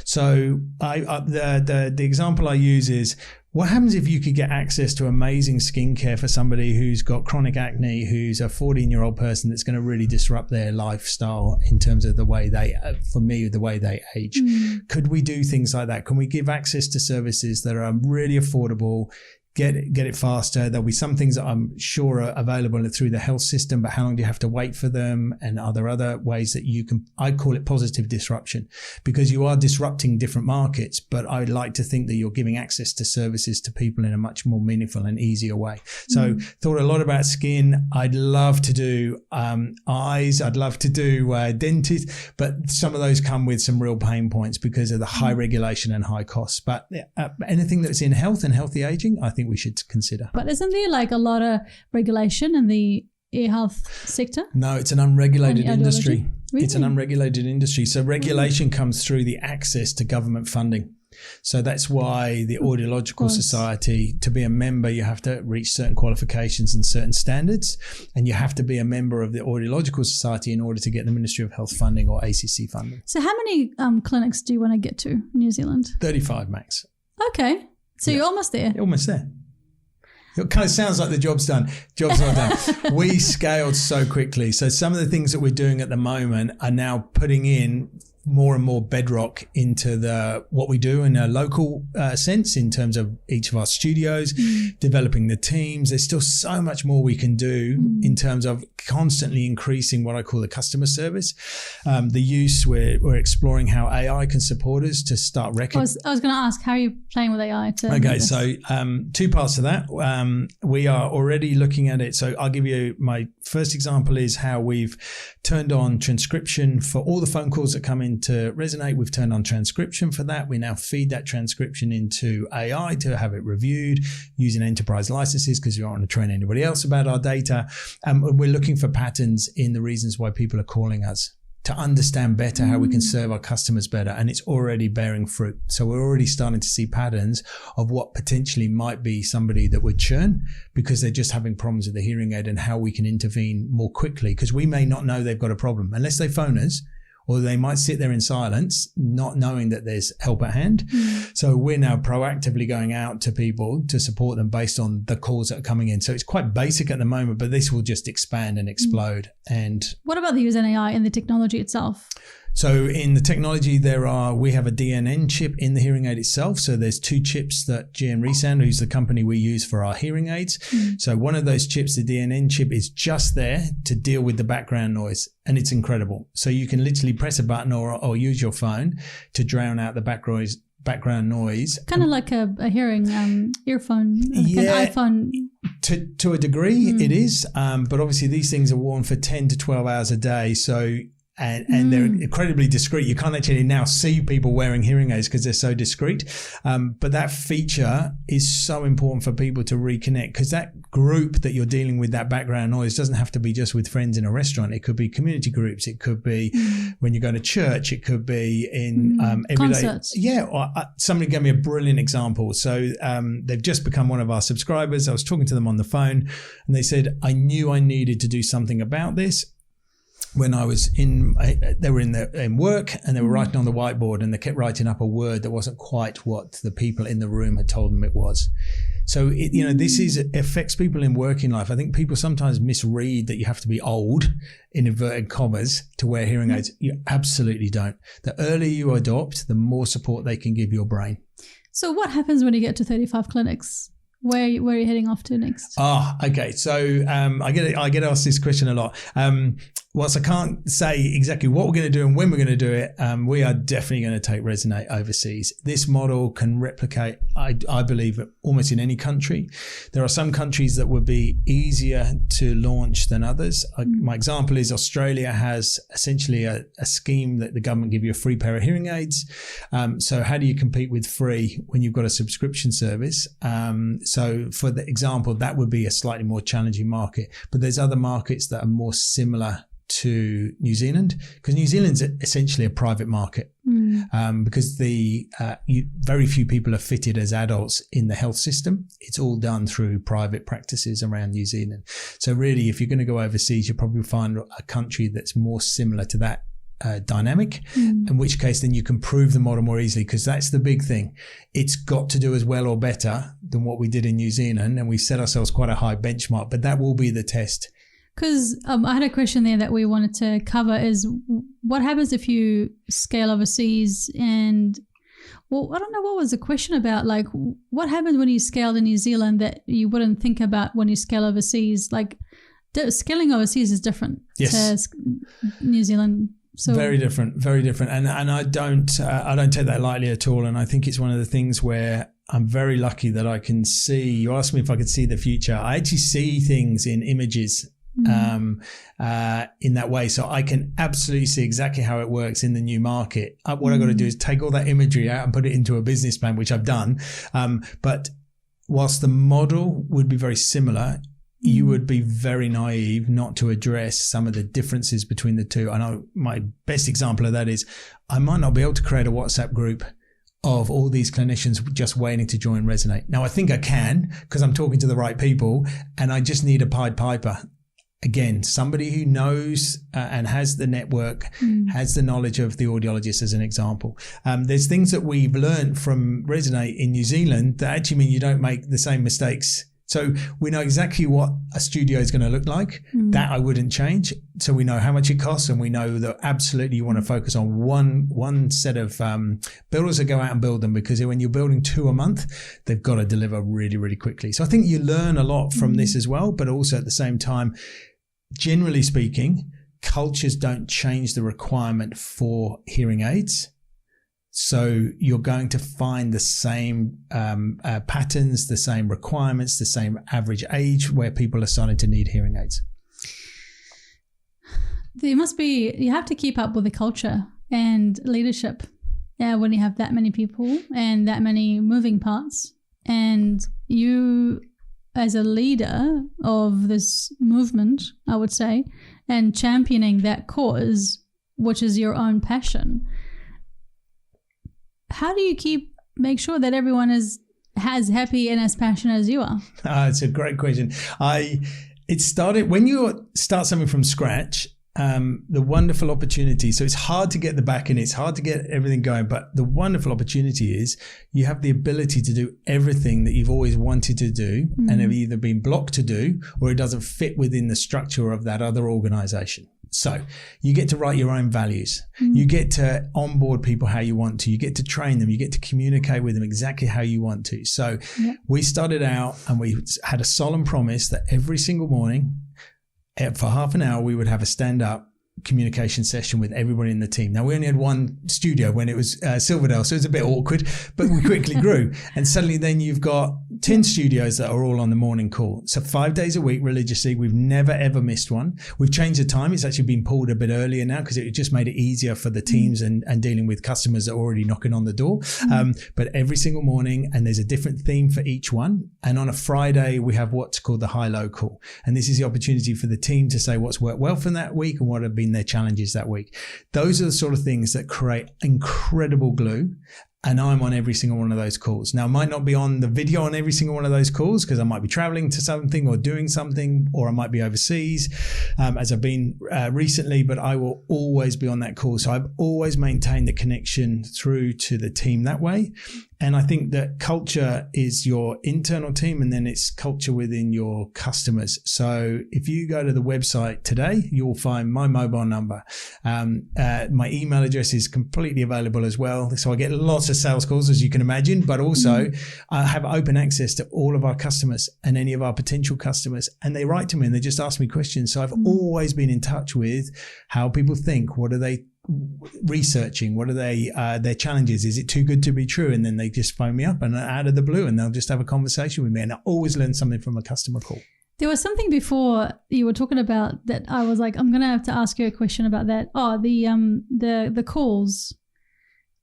S1: So the example I use is, what happens if you could get access to amazing skincare for somebody who's got chronic acne, who's a 14-year-old person that's going to really disrupt their lifestyle in terms of the way the way they age? Could we do things like that? Can we give access to services that are really affordable, get it faster? There'll be some things that I'm sure are available through the health system, but how long do you have to wait for them? And are there other ways that you can, I call it positive disruption, because you are disrupting different markets, but I like to think that you're giving access to services to people in a much more meaningful and easier way. So thought a lot about skin. I'd love to do eyes. I'd love to do dentist, but some of those come with some real pain points because of the high regulation and high costs. But anything that's in health and healthy aging, I think we should consider.
S2: But isn't there like a lot of regulation in the ear health sector?
S1: No, it's an unregulated industry.
S2: Really?
S1: It's an unregulated industry. So regulation comes through the access to government funding. So that's why the Audiological Society, to be a member, you have to reach certain qualifications and certain standards, and you have to be a member of the Audiological Society in order to get the Ministry of Health funding or ACC funding.
S2: So how many clinics do you want to get to in New Zealand?
S1: 35 max.
S2: Okay. So you're almost there.
S1: You're almost there. It kind of sounds like the job's done. Job's not done. We scaled so quickly. So some of the things that we're doing at the moment are now putting in more and more bedrock into what we do in a local sense in terms of each of our studios, developing the teams. There's still so much more we can do in terms of constantly increasing what I call the customer service. The use, we're exploring how AI can support us to start recognizing.
S2: I was going to ask, how are you playing with AI?
S1: Okay, so 2 parts to that. We are already looking at it. So I'll give you my first example is how we've turned on transcription for all the phone calls that come in to Resonate. We've turned on transcription for that. We now feed that transcription into AI to have it reviewed using enterprise licenses, because you don't want to train anybody else about our data. And we're looking for patterns in the reasons why people are calling us to understand better how we can serve our customers better. And it's already bearing fruit. So we're already starting to see patterns of what potentially might be somebody that would churn because they're just having problems with the hearing aid, and how we can intervene more quickly, because we may not know they've got a problem unless they phone us, or they might sit there in silence, not knowing that there's help at hand. So we're now proactively going out to people to support them based on the calls that are coming in. So it's quite basic at the moment, but this will just expand and explode. And what
S2: about the use of AI in the technology itself?
S1: So in the technology, we have a DNN chip in the hearing aid itself. So there's 2 chips that GN Resound, who's the company we use for our hearing aids. So one of those chips, the DNN chip, is just there to deal with the background noise. And it's incredible. So you can literally press a button or use your phone to drown out the background noise.
S2: Kind of like a hearing earphone, like an iPhone.
S1: To a degree, it is. But obviously these things are worn for 10 to 12 hours a day. So and they're incredibly discreet. You can't actually now see people wearing hearing aids because they're so discreet. But that feature is so important for people to reconnect, because that group that you're dealing with, that background noise, doesn't have to be just with friends in a restaurant. It could be community groups. It could be when you go to church. It could be in everyday.
S2: Concerts.
S1: Yeah. Somebody gave me a brilliant example. So they've just become one of our subscribers. I was talking to them on the phone and they said, I knew I needed to do something about this. When I was they were in work and they were writing on the whiteboard, and they kept writing up a word that wasn't quite what the people in the room had told them it was. So, this affects people in working life. I think people sometimes misread that you have to be old, in inverted commas, to wear hearing aids. You absolutely don't. The earlier you adopt, the more support they can give your brain.
S2: So what happens when you get to 35 clinics? Where are you heading off to next?
S1: Okay. So I get asked this question a lot. Whilst I can't say exactly what we're going to do and when we're going to do it, we are definitely going to take Resonate overseas. This model can replicate, I believe, almost in any country. There are some countries that would be easier to launch than others. My example is Australia has essentially a scheme that the government give you a free pair of hearing aids. So how do you compete with free when you've got a subscription service? So for the example, that would be a slightly more challenging market. But there's other markets that are more similar to New Zealand, because New Zealand's essentially a private market, because very few people are fitted as adults in the health system. It's all done through private practices around New Zealand. So really, if you're going to go overseas, you'll probably find a country that's more similar to that dynamic, in which case then you can prove the model more easily, because that's the big thing. It's got to do as well or better than what we did in New Zealand, and we set ourselves quite a high benchmark, but that will be the test.
S2: Because I had a question there that we wanted to cover is what happens if you scale overseas and, well, I don't know what was the question about, like what happens when you scale in New Zealand that you wouldn't think about when you scale overseas? Like scaling overseas is different to New Zealand. So
S1: very different. And I don't take that lightly at all. And I think it's one of the things where I'm very lucky that I can see, you asked me if I could see the future. I actually see things in images in that way. So I can absolutely see exactly how it works in the new market. What I've got to do is take all that imagery out and put it into a business plan, which I've done. But whilst the model would be very similar, you would be very naive not to address some of the differences between the two. I know my best example of that is I might not be able to create a WhatsApp group of all these clinicians just waiting to join Resonate. Now, I think I can, because I'm talking to the right people, and I just need a Pied Piper. Again, somebody who knows and has the network, has the knowledge of the audiologist, as an example. There's things that we've learned from Resonate in New Zealand that actually mean you don't make the same mistakes. So we know exactly what a studio is going to look like. That I wouldn't change. So we know how much it costs, and we know that absolutely you want to focus on one set of builders that go out and build them, because when you're building 2 a month, they've got to deliver really, really quickly. So I think you learn a lot from this as well, but also at the same time, generally speaking, cultures don't change the requirement for hearing aids. So you're going to find the same patterns, the same requirements, the same average age where people are starting to need hearing aids.
S2: You have to keep up with the culture and leadership when you have that many people and that many moving parts. And you, as a leader of this movement, I would say, and championing that cause, which is your own passion, how do you make sure that everyone is as happy and as passionate as you are?
S1: It's a great question. It started when you start something from scratch. The wonderful opportunity. So it's hard to get the back end. It's hard to get everything going. But the wonderful opportunity is you have the ability to do everything that you've always wanted to do and have either been blocked to do, or it doesn't fit within the structure of that other organization. So you get to write your own values. You get to onboard people how you want to. You get to train them. You get to communicate with them exactly how you want to. So we started out and we had a solemn promise that every single morning for half an hour, we would have a stand-up communication session with everybody in the team. Now, we only had one studio when it was Silverdale, so it was a bit awkward, but we quickly grew. And suddenly then you've got 10 studios that are all on the morning call. So 5 days a week religiously. We've never, ever missed one. We've changed the time. It's actually been pulled a bit earlier now because it just made it easier for the teams and dealing with customers that are already knocking on the door. But every single morning, and there's a different theme for each one. And on a Friday, we have what's called the high-low call. And this is the opportunity for the team to say what's worked well for that week and what have been their challenges that week. Those are the sort of things that create incredible glue. And I'm on every single one of those calls. Now, I might not be on the video on every single one of those calls because I might be traveling to something or doing something, or I might be overseas, as I've been recently, but I will always be on that call. So I've always maintained the connection through to the team that way. And I think that culture is your internal team, and then it's culture within your customers. So if you go to the website today, you'll find my mobile number. My email address is completely available as well. So I get lots of sales calls, as you can imagine, but also I have open access to all of our customers and any of our potential customers. And they write to me and they just ask me questions. So I've always been in touch with how people think. What are they researching? What are they their challenges? Is it too good to be true? And then they just phone me up and out of the blue, and they'll just have a conversation with me, and I always learn something from a customer call.
S2: There was something before you were talking about that I was like, I'm gonna have to ask you a question about that. Oh, the calls.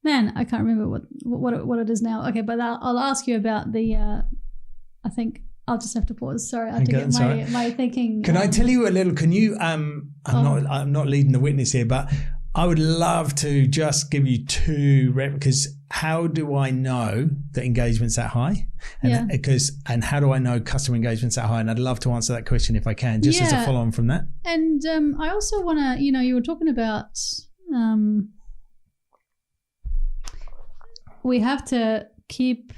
S2: Man, I can't remember what it is now. Okay, but I'll ask you about the I think I'll just have to pause. Sorry, I have to get my thinking.
S1: Can I tell you a little? Can you? I'm not leading the witness here, but I would love to just give you because how do I know that engagement's that high? And how do I know customer engagement's that high? And I'd love to answer that question if I can, just as a follow on from that.
S2: And I also want to, you were talking about we have to keep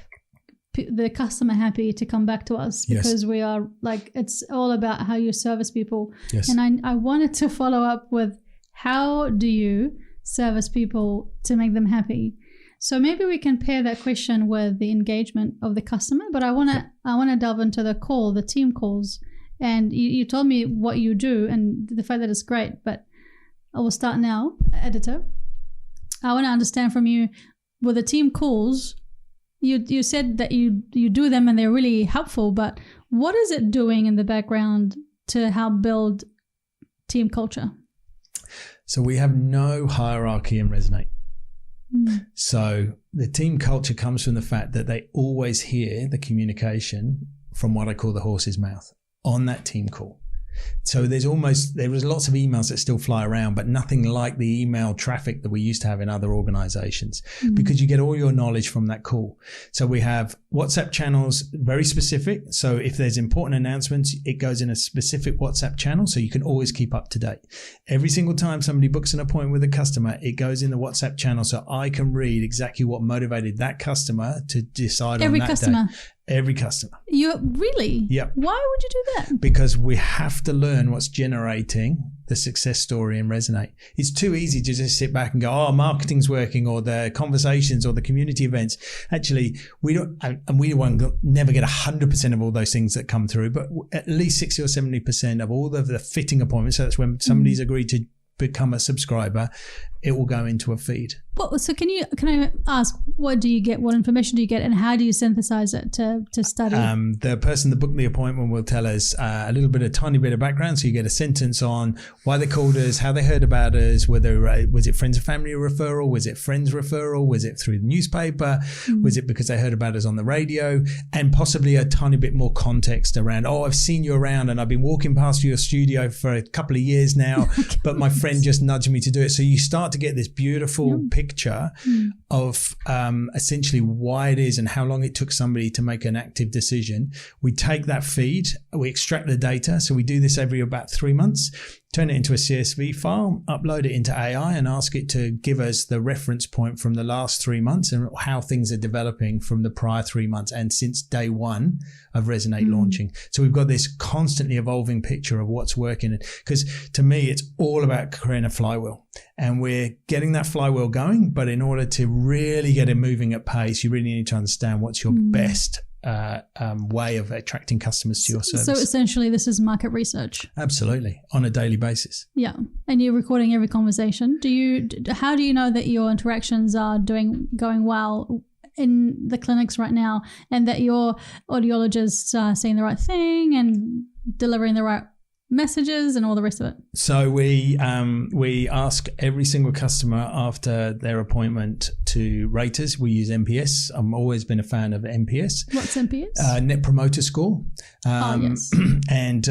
S2: the customer happy to come back to us, because we are like, it's all about how you service people. Yes. And I wanted to follow up with, how do you service people to make them happy? So maybe we can pair that question with the engagement of the customer. But I want to delve into the team calls. And you told me what you do and the fact that it's great. But I will start now, editor. I want to understand from you, with the team calls, you said that you do them and they're really helpful. But what is it doing in the background to help build team culture?
S1: So we have no hierarchy in Resonate. So the team culture comes from the fact that they always hear the communication from what I call the horse's mouth on that team call. So there was lots of emails that still fly around, but nothing like the email traffic that we used to have in other organizations, because you get all your knowledge from that call. So we have WhatsApp channels, very specific. So if there's important announcements, it goes in a specific WhatsApp channel, so you can always keep up to date. Every single time somebody books an appointment with a customer, it goes in the WhatsApp channel, so I can read exactly what motivated that customer to decide on that day. Every customer.
S2: You really?
S1: Yeah.
S2: Why would you do that?
S1: Because we have to learn what's generating the success story and Resonate. It's too easy to just sit back and go, oh, marketing's working, or the conversations or the community events. Actually, we won't never get 100% of all those things that come through, but at least 60 or 70% of all of the fitting appointments. So that's when somebody's agreed to become a subscriber, it will go into a feed.
S2: Well, so can I ask, what do you get? What information do you get, and how do you synthesize it to study?
S1: The person that booked the appointment will tell us a tiny bit of background. So you get a sentence on why they called us, how they heard about us, whether was it friends and family referral, was it friends referral, was it through the newspaper, was it because they heard about us on the radio, and possibly a tiny bit more context around, oh, I've seen you around and I've been walking past your studio for a couple of years now, but my friend just nudged me to do it. So you start to get this beautiful picture of essentially why it is and how long it took somebody to make an active decision. We take that feed, we extract the data. So we do this every about 3 months, turn it into a CSV file, upload it into AI, and ask it to give us the reference point from the last 3 months and how things are developing from the prior 3 months and since day one of Resonate launching. So we've got this constantly evolving picture of what's working. Because to me, it's all about creating a flywheel. And we're getting that flywheel going. But in order to really get it moving at pace, you really need to understand what's your best way of attracting customers to your service.
S2: So essentially, this is market research.
S1: Absolutely, on a daily basis.
S2: Yeah, and you're recording every conversation. How do you know that your interactions are going well? in the clinics right now, and that your audiologists are saying the right thing and delivering the right messages and all the rest of it?
S1: So we ask every single customer after their appointment to rate us. We use NPS. I've always been a fan of NPS.
S2: What's NPS?
S1: Net Promoter Score.
S2: Yes.
S1: And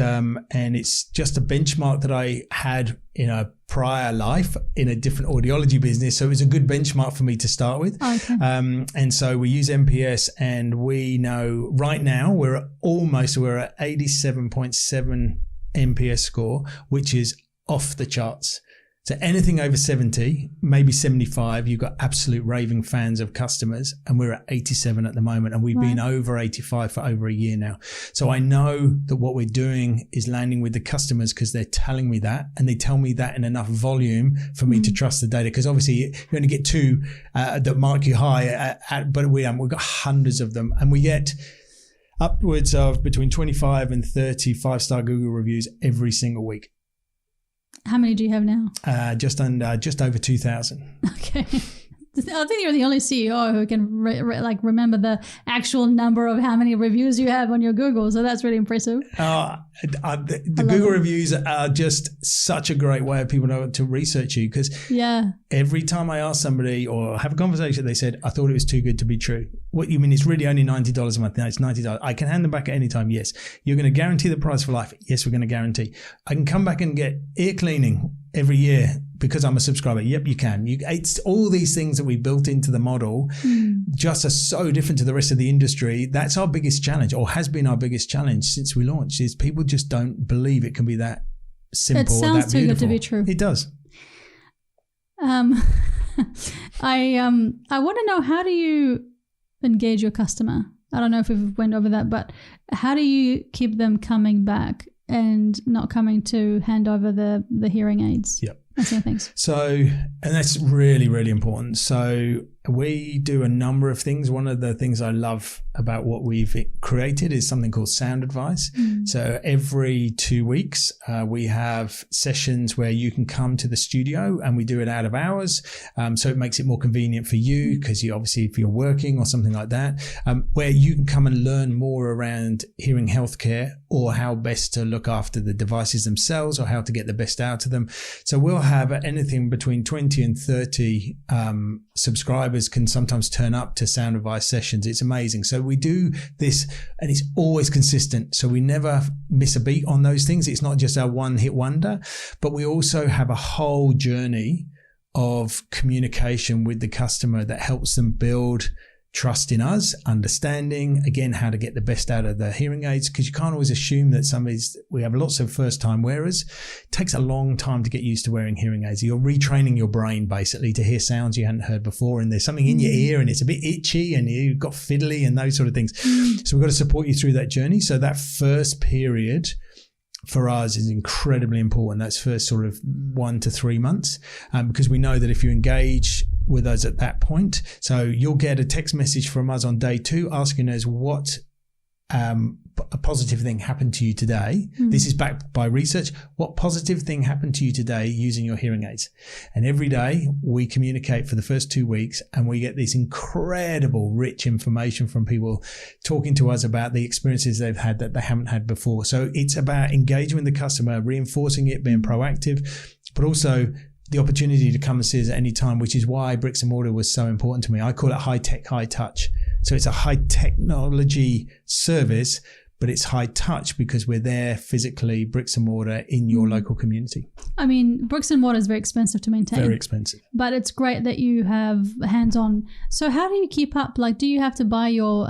S1: it's just a benchmark that I had in a prior life in a different audiology business. So it was a good benchmark for me to start with.
S2: Okay.
S1: And so we use NPS, and we know right now we're at 87.7 NPS score, which is off the charts. So anything over 70, maybe 75, you've got absolute raving fans of customers, and we're at 87 at the moment, and we've been over 85 for over a year now. So I know that what we're doing is landing with the customers because they're telling me that, and they tell me that in enough volume for me to trust the data, because obviously you only get two that mark you high, but we've got hundreds of them, and we get upwards of between 25 and 30 5-star Google reviews every single week.
S2: How many do you have now?
S1: Just over 2,000.
S2: Okay. I think you're the only CEO who can remember the actual number of how many reviews you have on your Google. So that's really impressive.
S1: The Google reviews are just such a great way of people to research you, because every time I ask somebody or have a conversation, they said, I thought it was too good to be true. What you mean? It's really only $90 a month. No, it's $90. I can hand them back at any time. Yes. You're going to guarantee the price for life. Yes, we're going to guarantee. I can come back and get ear cleaning every year because I'm a subscriber. Yep, you can. It's all these things that we built into the model just are so different to the rest of the industry. That's our biggest challenge, or has been our biggest challenge since we launched, is people just don't believe it can be that simple.
S2: It sounds too good to be true.
S1: It does.
S2: I want to know, how do you engage your customer? I don't know if we've went over that, but how do you keep them coming back and not coming to hand over the hearing aids?
S1: Yep.
S2: That sort of things.
S1: So, and that's really, really important. So we do a number of things. One of the things I love about what we've created is something called sound advice. So every 2 weeks, we have sessions where you can come to the studio, and we do it out of hours. So it makes it more convenient for you, because you obviously, if you're working or something like that, where you can come and learn more around hearing healthcare, or how best to look after the devices themselves, or how to get the best out of them. So we'll have anything between 20 and 30 subscribers can sometimes turn up to sound advice sessions. It's amazing. So we do this, and it's always consistent. So we never miss a beat on those things. It's not just our one hit wonder, but we also have a whole journey of communication with the customer that helps them build trust in us, understanding, again, how to get the best out of the hearing aids, because you can't always assume that we have lots of first-time wearers. It takes a long time to get used to wearing hearing aids. You're retraining your brain, basically, to hear sounds you hadn't heard before, and there's something in your ear, and it's a bit itchy, and you've got fiddly and those sort of things. So we've got to support you through that journey. So that first period for us is incredibly important. That's first sort of 1 to 3 months, because we know that if you engage with us at that point, so you'll get a text message from us on day 2 asking us what a positive thing happened to you today. This is backed by research. What positive thing happened to you today using your hearing aids? And every day we communicate for the first 2 weeks, and we get this incredible rich information from people talking to us about the experiences they've had that they haven't had before. So it's about engaging with the customer, reinforcing it, being proactive, but also the opportunity to come and see us at any time, which is why bricks and mortar was so important to me. I call it high tech, high touch. So it's a high technology service, but it's high touch because we're there physically, bricks and mortar, in your local community. I
S2: mean, bricks and mortar is very expensive to maintain.
S1: Very expensive.
S2: But it's great that you have hands-on. So how do you keep up? Like, do you have to buy your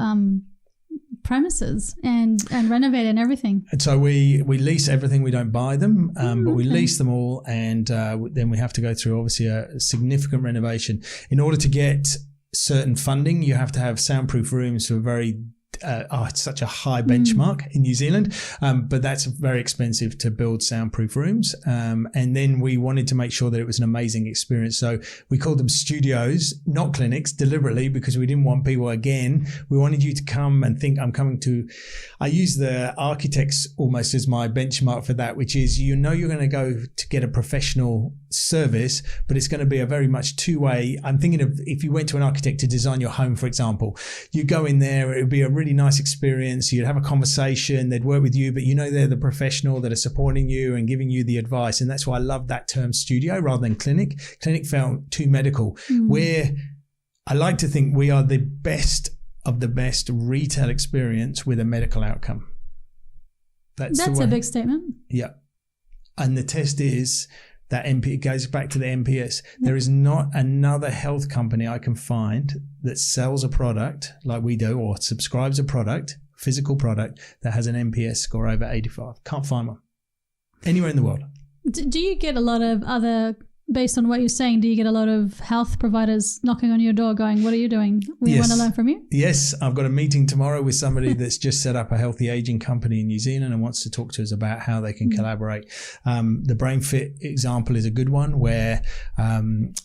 S2: premises and renovate and everything?
S1: And so we lease everything. We don't buy them, but we lease them all, and then we have to go through obviously a significant renovation. In order to get certain funding, you have to have soundproof rooms for very it's such a high benchmark in New Zealand, but that's very expensive to build soundproof rooms. And then we wanted to make sure that it was an amazing experience. So we called them studios, not clinics, deliberately, because we didn't want people, again, we wanted you to come and think, I use the architects almost as my benchmark for that, which is, you're going to go to get a professional service, but it's going to be a very much two-way. I'm thinking of, if you went to an architect to design your home, for example, you go in there, it would be a really nice experience. You'd have a conversation, they'd work with you, but they're the professional that are supporting you and giving you the advice. And that's why I love that term studio rather than clinic. Clinic felt too medical. Where I like to think we are the best of the best retail experience with a medical outcome. That's
S2: a big statement.
S1: Yeah. And the test is that it goes back to the NPS. There is not another health company I can find that sells a product like we do, or subscribes a product, physical product, that has an NPS score over 85. Can't find one anywhere in the world.
S2: Do you get a lot of other, based on what you're saying, do you get a lot of health providers knocking on your door going, what are you doing? We want to learn from you?
S1: Yes. I've got a meeting tomorrow with somebody that's just set up a healthy aging company in New Zealand and wants to talk to us about how they can collaborate. The Brain Fit example is a good one, where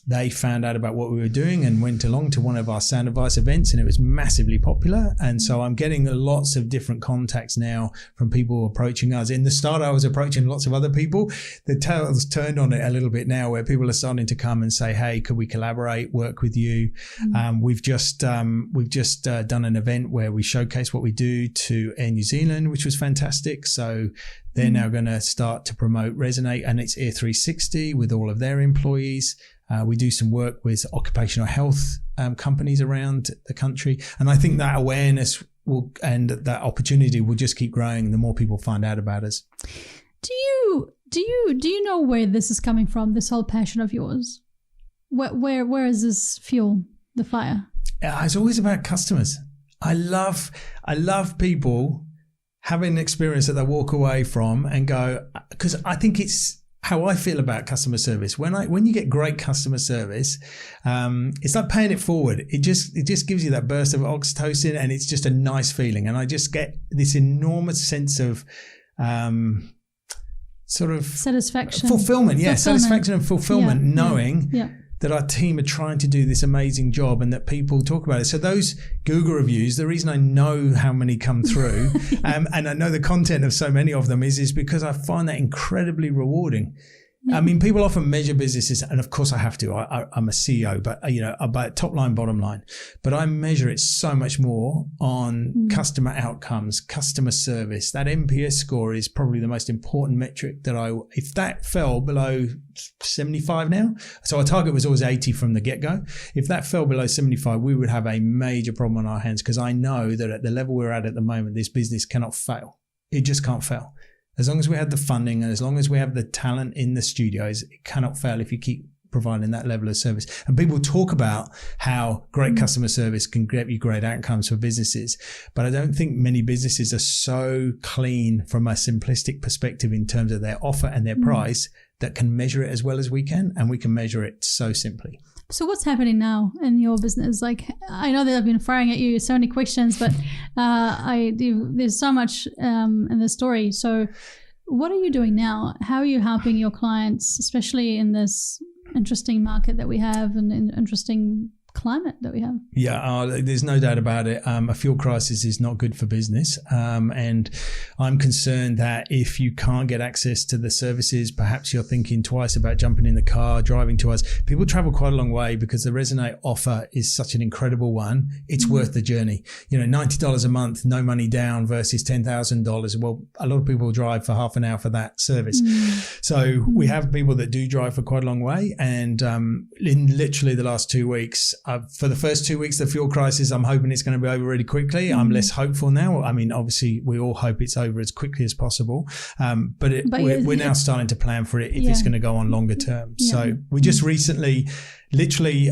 S1: they found out about what we were doing and went along to one of our Sound Advice events, and it was massively popular. And so I'm getting lots of different contacts now from people approaching us. In the start, I was approaching lots of other people. The tail's turned on it a little bit now, where people are starting to come and say, hey, could we collaborate, work with you? We've just done an event where we showcase what we do to Air New Zealand, which was fantastic. So they're now going to start to promote Resonate, and it's Air 360 with all of their employees. We do some work with occupational health companies around the country. And I think that awareness and that opportunity will just keep growing the more people find out about us.
S2: Do you know where this is coming from, this whole passion of yours? Where is this fuel, the fire?
S1: It's always about customers. I love people having an experience that they walk away from and go, because I think it's how I feel about customer service. When you get great customer service, it's like paying it forward. It just gives you that burst of oxytocin, and it's just a nice feeling. And I just get this enormous sense of sort of
S2: satisfaction,
S1: fulfillment. Satisfaction and fulfillment, knowing that our team are trying to do this amazing job and that people talk about it. So those Google reviews, the reason I know how many come through and I know the content of so many of them is because I find that incredibly rewarding. I mean, people often measure businesses, and of course I have to. I'm a CEO, but about top line, bottom line. But I measure it so much more on customer outcomes, customer service. That NPS score is probably the most important metric that if that fell below 75 now, so our target was always 80 from the get-go. If that fell below 75, we would have a major problem on our hands, because I know that at the level we're at the moment, this business cannot fail. It just can't fail. As long as we have the funding and as long as we have the talent in the studios, it cannot fail if you keep providing that level of service. And people talk about how great customer service can get you great outcomes for businesses. But I don't think many businesses are so clean from a simplistic perspective in terms of their offer and their price that can measure it as well as we can. And we can measure it so simply.
S2: So what's happening now in your business? Like, I know that I've been firing at you so many questions, but there's so much in the story. So what are you doing now? How are you helping your clients, especially in this interesting market that we have and interesting climate that we have?
S1: Yeah, there's no doubt about it. A fuel crisis is not good for business. And I'm concerned that if you can't get access to the services, perhaps you're thinking twice about jumping in the car, driving to us. People travel quite a long way because the Resonate offer is such an incredible one. It's worth the journey. $90 a month, no money down versus $10,000. Well, a lot of people drive for half an hour for that service. So we have people that do drive for quite a long way. And in literally the last 2 weeks, for the first 2 weeks of the fuel crisis, I'm hoping it's going to be over really quickly. I'm less hopeful now. I mean, obviously, we all hope it's over as quickly as possible. But we're now starting to plan for it if it's going to go on longer term. Yeah. So we just recently, literally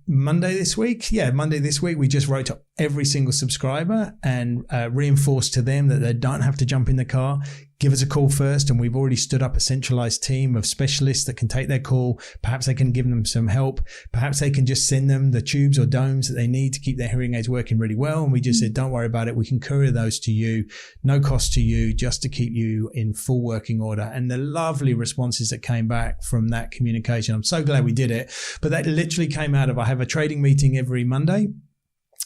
S1: Monday this week, we just wrote to every single subscriber and reinforced to them that they don't have to jump in the car. give us a call first, and we've already stood up a centralized team of specialists that can take their call. Perhaps they can give them some help. Perhaps they can just send them the tubes or domes that they need to keep their hearing aids working really well. And we just said, don't worry about it. We can courier those to you, no cost to you, just to keep you in full working order. And the lovely responses that came back from that communication, I'm so glad we did it. But that literally came out of, I have a trading meeting every Monday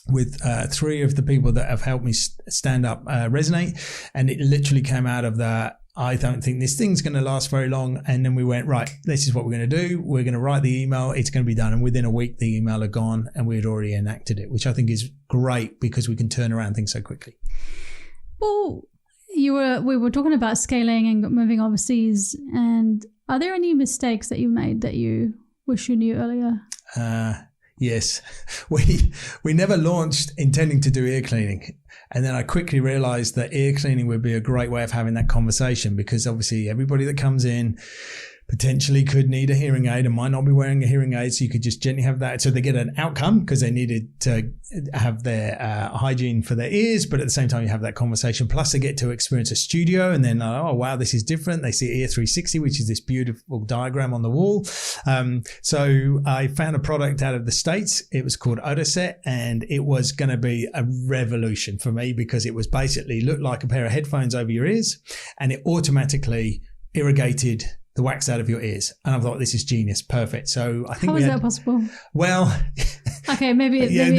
S1: with 3 of the people that have helped me stand up Resonate, and it literally came out of that. I don't think this thing's going to last very long. And then we went, right, this is what we're going to do. We're going to write the email. It's going to be done. And within a week, the email had gone, and we had already enacted it, which I think is great because we can turn around things so quickly.
S2: Well, we were talking about scaling and moving overseas. And are there any mistakes that you made that you wish you knew earlier?
S1: Yes, we never launched intending to do ear cleaning. And then I quickly realized that ear cleaning would be a great way of having that conversation, because obviously everybody that comes in potentially could need a hearing aid and might not be wearing a hearing aid. So you could just gently have that. So they get an outcome because they needed to have their hygiene for their ears, but at the same time you have that conversation. Plus they get to experience a studio, and then, oh wow, this is different. They see Ear 360, which is this beautiful diagram on the wall. So I found a product out of the States. It was called Odoset, and it was going to be a revolution for me because it was basically looked like a pair of headphones over your ears, and it automatically irrigated the wax out of your ears. And I thought, this is genius. Perfect. So I think
S2: How is that possible?
S1: Well,
S2: okay, maybe
S1: yeah.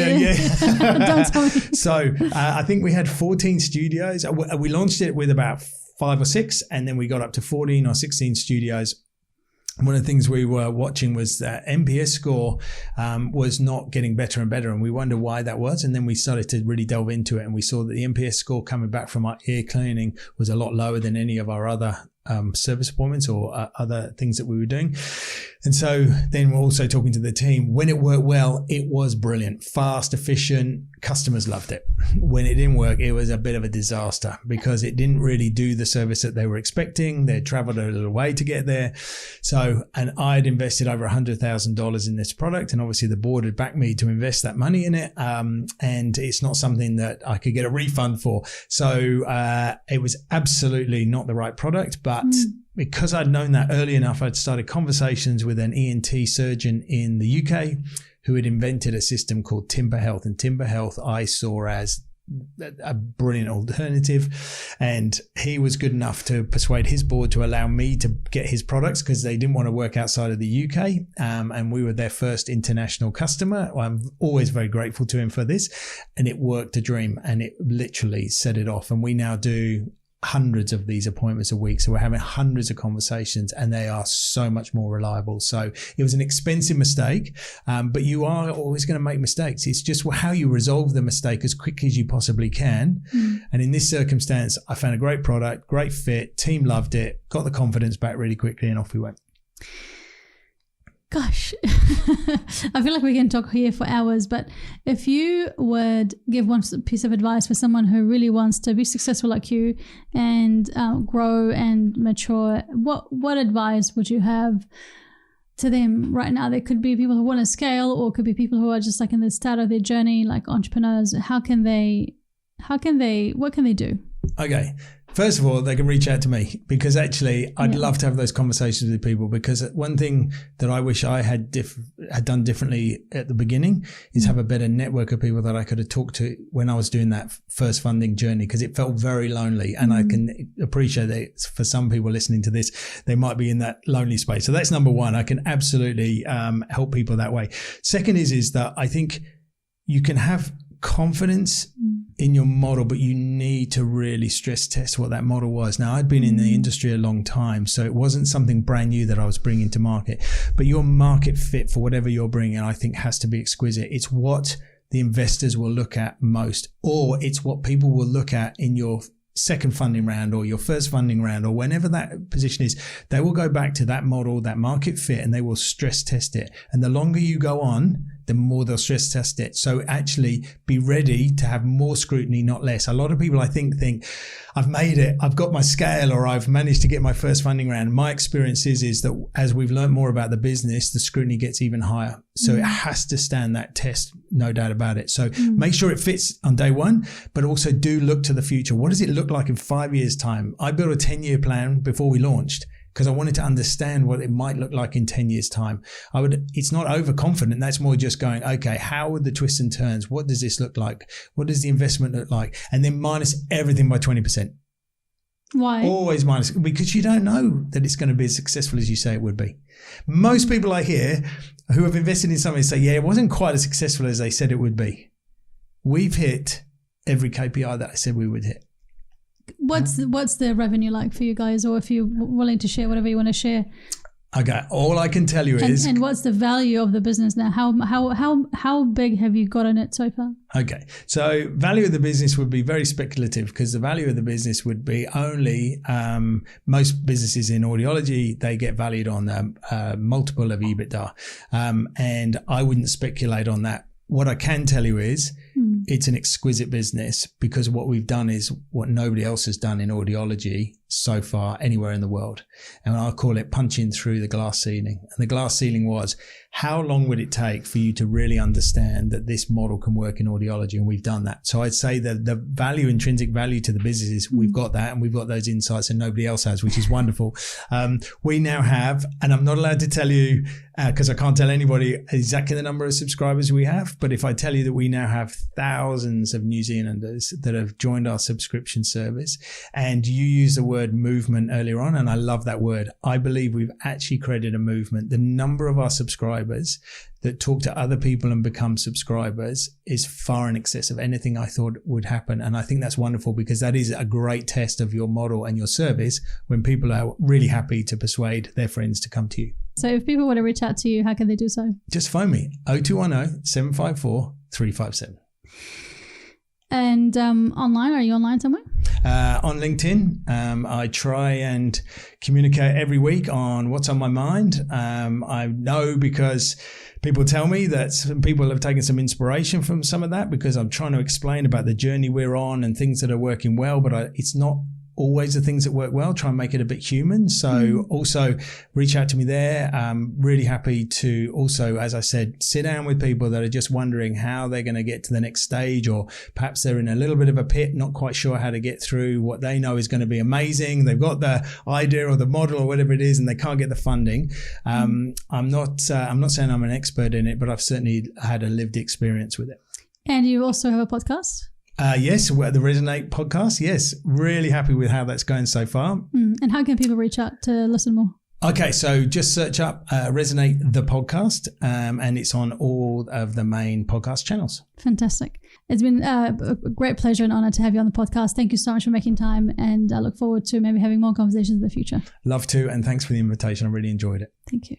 S2: Don't tell me.
S1: So I think we had 14 studios. We launched it with about 5 or 6, and then we got up to 14 or 16 studios. One of the things we were watching was that NPS score was not getting better and better, and we wondered why that was. And then we started to really delve into it, and we saw that the NPS score coming back from our ear cleaning was a lot lower than any of our other service appointments or other things that we were doing. And so then we're also talking to the team. When it worked well, it was brilliant, fast, efficient. Customers loved it. When it didn't work, it was a bit of a disaster because it didn't really do the service that they were expecting. They traveled a little way to get there. So, and I'd invested over $100,000 in this product, and obviously the board had backed me to invest that money in it. And it's not something that I could get a refund for. So it was absolutely not the right product, but because I'd known that early enough, I'd started conversations with an ENT surgeon in the UK who had invented a system called Timber Health. And Timber Health I saw as a brilliant alternative. And he was good enough to persuade his board to allow me to get his products because they didn't want to work outside of the UK. And we were their first international customer. I'm always very grateful to him for this. And it worked a dream, and it literally set it off. And we now do hundreds of these appointments a week. So we're having hundreds of conversations, and they are so much more reliable. So it was an expensive mistake, but you are always going to make mistakes. It's just how you resolve the mistake as quickly as you possibly can. And in this circumstance, I found a great product, great fit, team loved it, got the confidence back really quickly, and off we went.
S2: Gosh, I feel like we can talk here for hours, but if you would give one piece of advice for someone who really wants to be successful like you and grow and mature, what advice would you have to them right now? There could be people who want to scale, or could be people who are just like in the start of their journey, like entrepreneurs. What can they do? Okay.
S1: First of all, they can reach out to me, because actually I'd love to have those conversations with people, because one thing that I wish I had done differently at the beginning is have a better network of people that I could have talked to when I was doing that first funding journey, because it felt very lonely. And I can appreciate that for some people listening to this, they might be in that lonely space. So that's number one. I can absolutely help people that way. Second is that I think you can have confidence in your model, but you need to really stress test what that model was. Now, I'd been in the industry a long time, so it wasn't something brand new that I was bringing to market, but your market fit for whatever you're bringing, I think, has to be exquisite. It's what the investors will look at most, or it's what people will look at in your second funding round or your first funding round, or whenever that position is. They will go back to that model, that market fit, and they will stress test it. And the longer you go on, the more they'll stress test it. So actually be ready to have more scrutiny, not less. A lot of people, I think I've made it, I've got my scale, or I've managed to get my first funding round. My experience is that as we've learned more about the business, the scrutiny gets even higher. So it has to stand that test, no doubt about it. So make sure it fits on day one, but also do look to the future. What does it look like in 5 years' time? I built a 10-year plan before we launched, because I wanted to understand what it might look like in 10 years' time. It's not overconfident. That's more just going, okay, how are the twists and turns? What does this look like? What does the investment look like? And then minus everything by 20%.
S2: Why?
S1: Always minus, because you don't know that it's going to be as successful as you say it would be. Most people I hear who have invested in something say, yeah, it wasn't quite as successful as they said it would be. We've hit every KPI that I said we would hit.
S2: What's the revenue like for you guys, or if you're willing to share whatever you want to share?
S1: Okay, all I can tell you is,
S2: and what's the value of the business now? How big have you got in it so far?
S1: Okay, so value of the business would be very speculative, because the value of the business would be only most businesses in audiology, they get valued on a multiple of EBITDA, and I wouldn't speculate on that. What I can tell you is it's an exquisite business, because what we've done is what nobody else has done in audiology so far anywhere in the world. And I'll call it punching through the glass ceiling. And the glass ceiling was, how long would it take for you to really understand that this model can work in audiology? And we've done that. So I'd say that the value, intrinsic value to the business is we've got that, and we've got those insights and nobody else has, which is wonderful. We now have, and I'm not allowed to tell you, because I can't tell anybody exactly the number of subscribers we have, but if I tell you that we now have thousands of New Zealanders that have joined our subscription service, and you used the word movement earlier on, and I love that word. I believe we've actually created a movement. The number of our subscribers that talk to other people and become subscribers is far in excess of anything I thought would happen. And I think that's wonderful, because that is a great test of your model and your service when people are really happy to persuade their friends to come to you.
S2: So if people want to reach out to you, how can they do so?
S1: Just phone me, 0210 754 357.
S2: And online, are you online somewhere?
S1: On LinkedIn. I try and communicate every week on what's on my mind. I know, because people tell me that some people have taken some inspiration from some of that, because I'm trying to explain about the journey we're on and things that are working well, but it's not always the things that work well. Try and make it a bit human. So also reach out to me there. I'm really happy to also, as I said, sit down with people that are just wondering how they're going to get to the next stage, or perhaps they're in a little bit of a pit, not quite sure how to get through what they know is going to be amazing. They've got the idea or the model or whatever it is, and they can't get the funding. I'm not saying I'm an expert in it, but I've certainly had a lived experience with it. And
S2: you also have a podcast?
S1: Yes, the Resonate podcast. Yes, really happy with how that's going so far.
S2: And how can people reach out to listen more?
S1: Okay, so just search up Resonate the podcast, and it's on all of the main podcast channels. Fantastic. It's been a great pleasure and honor to have you on the podcast. Thank you so much for making time, and I look forward to maybe having more conversations in the future. Love to, and thanks for the invitation. I really enjoyed it. Thank you.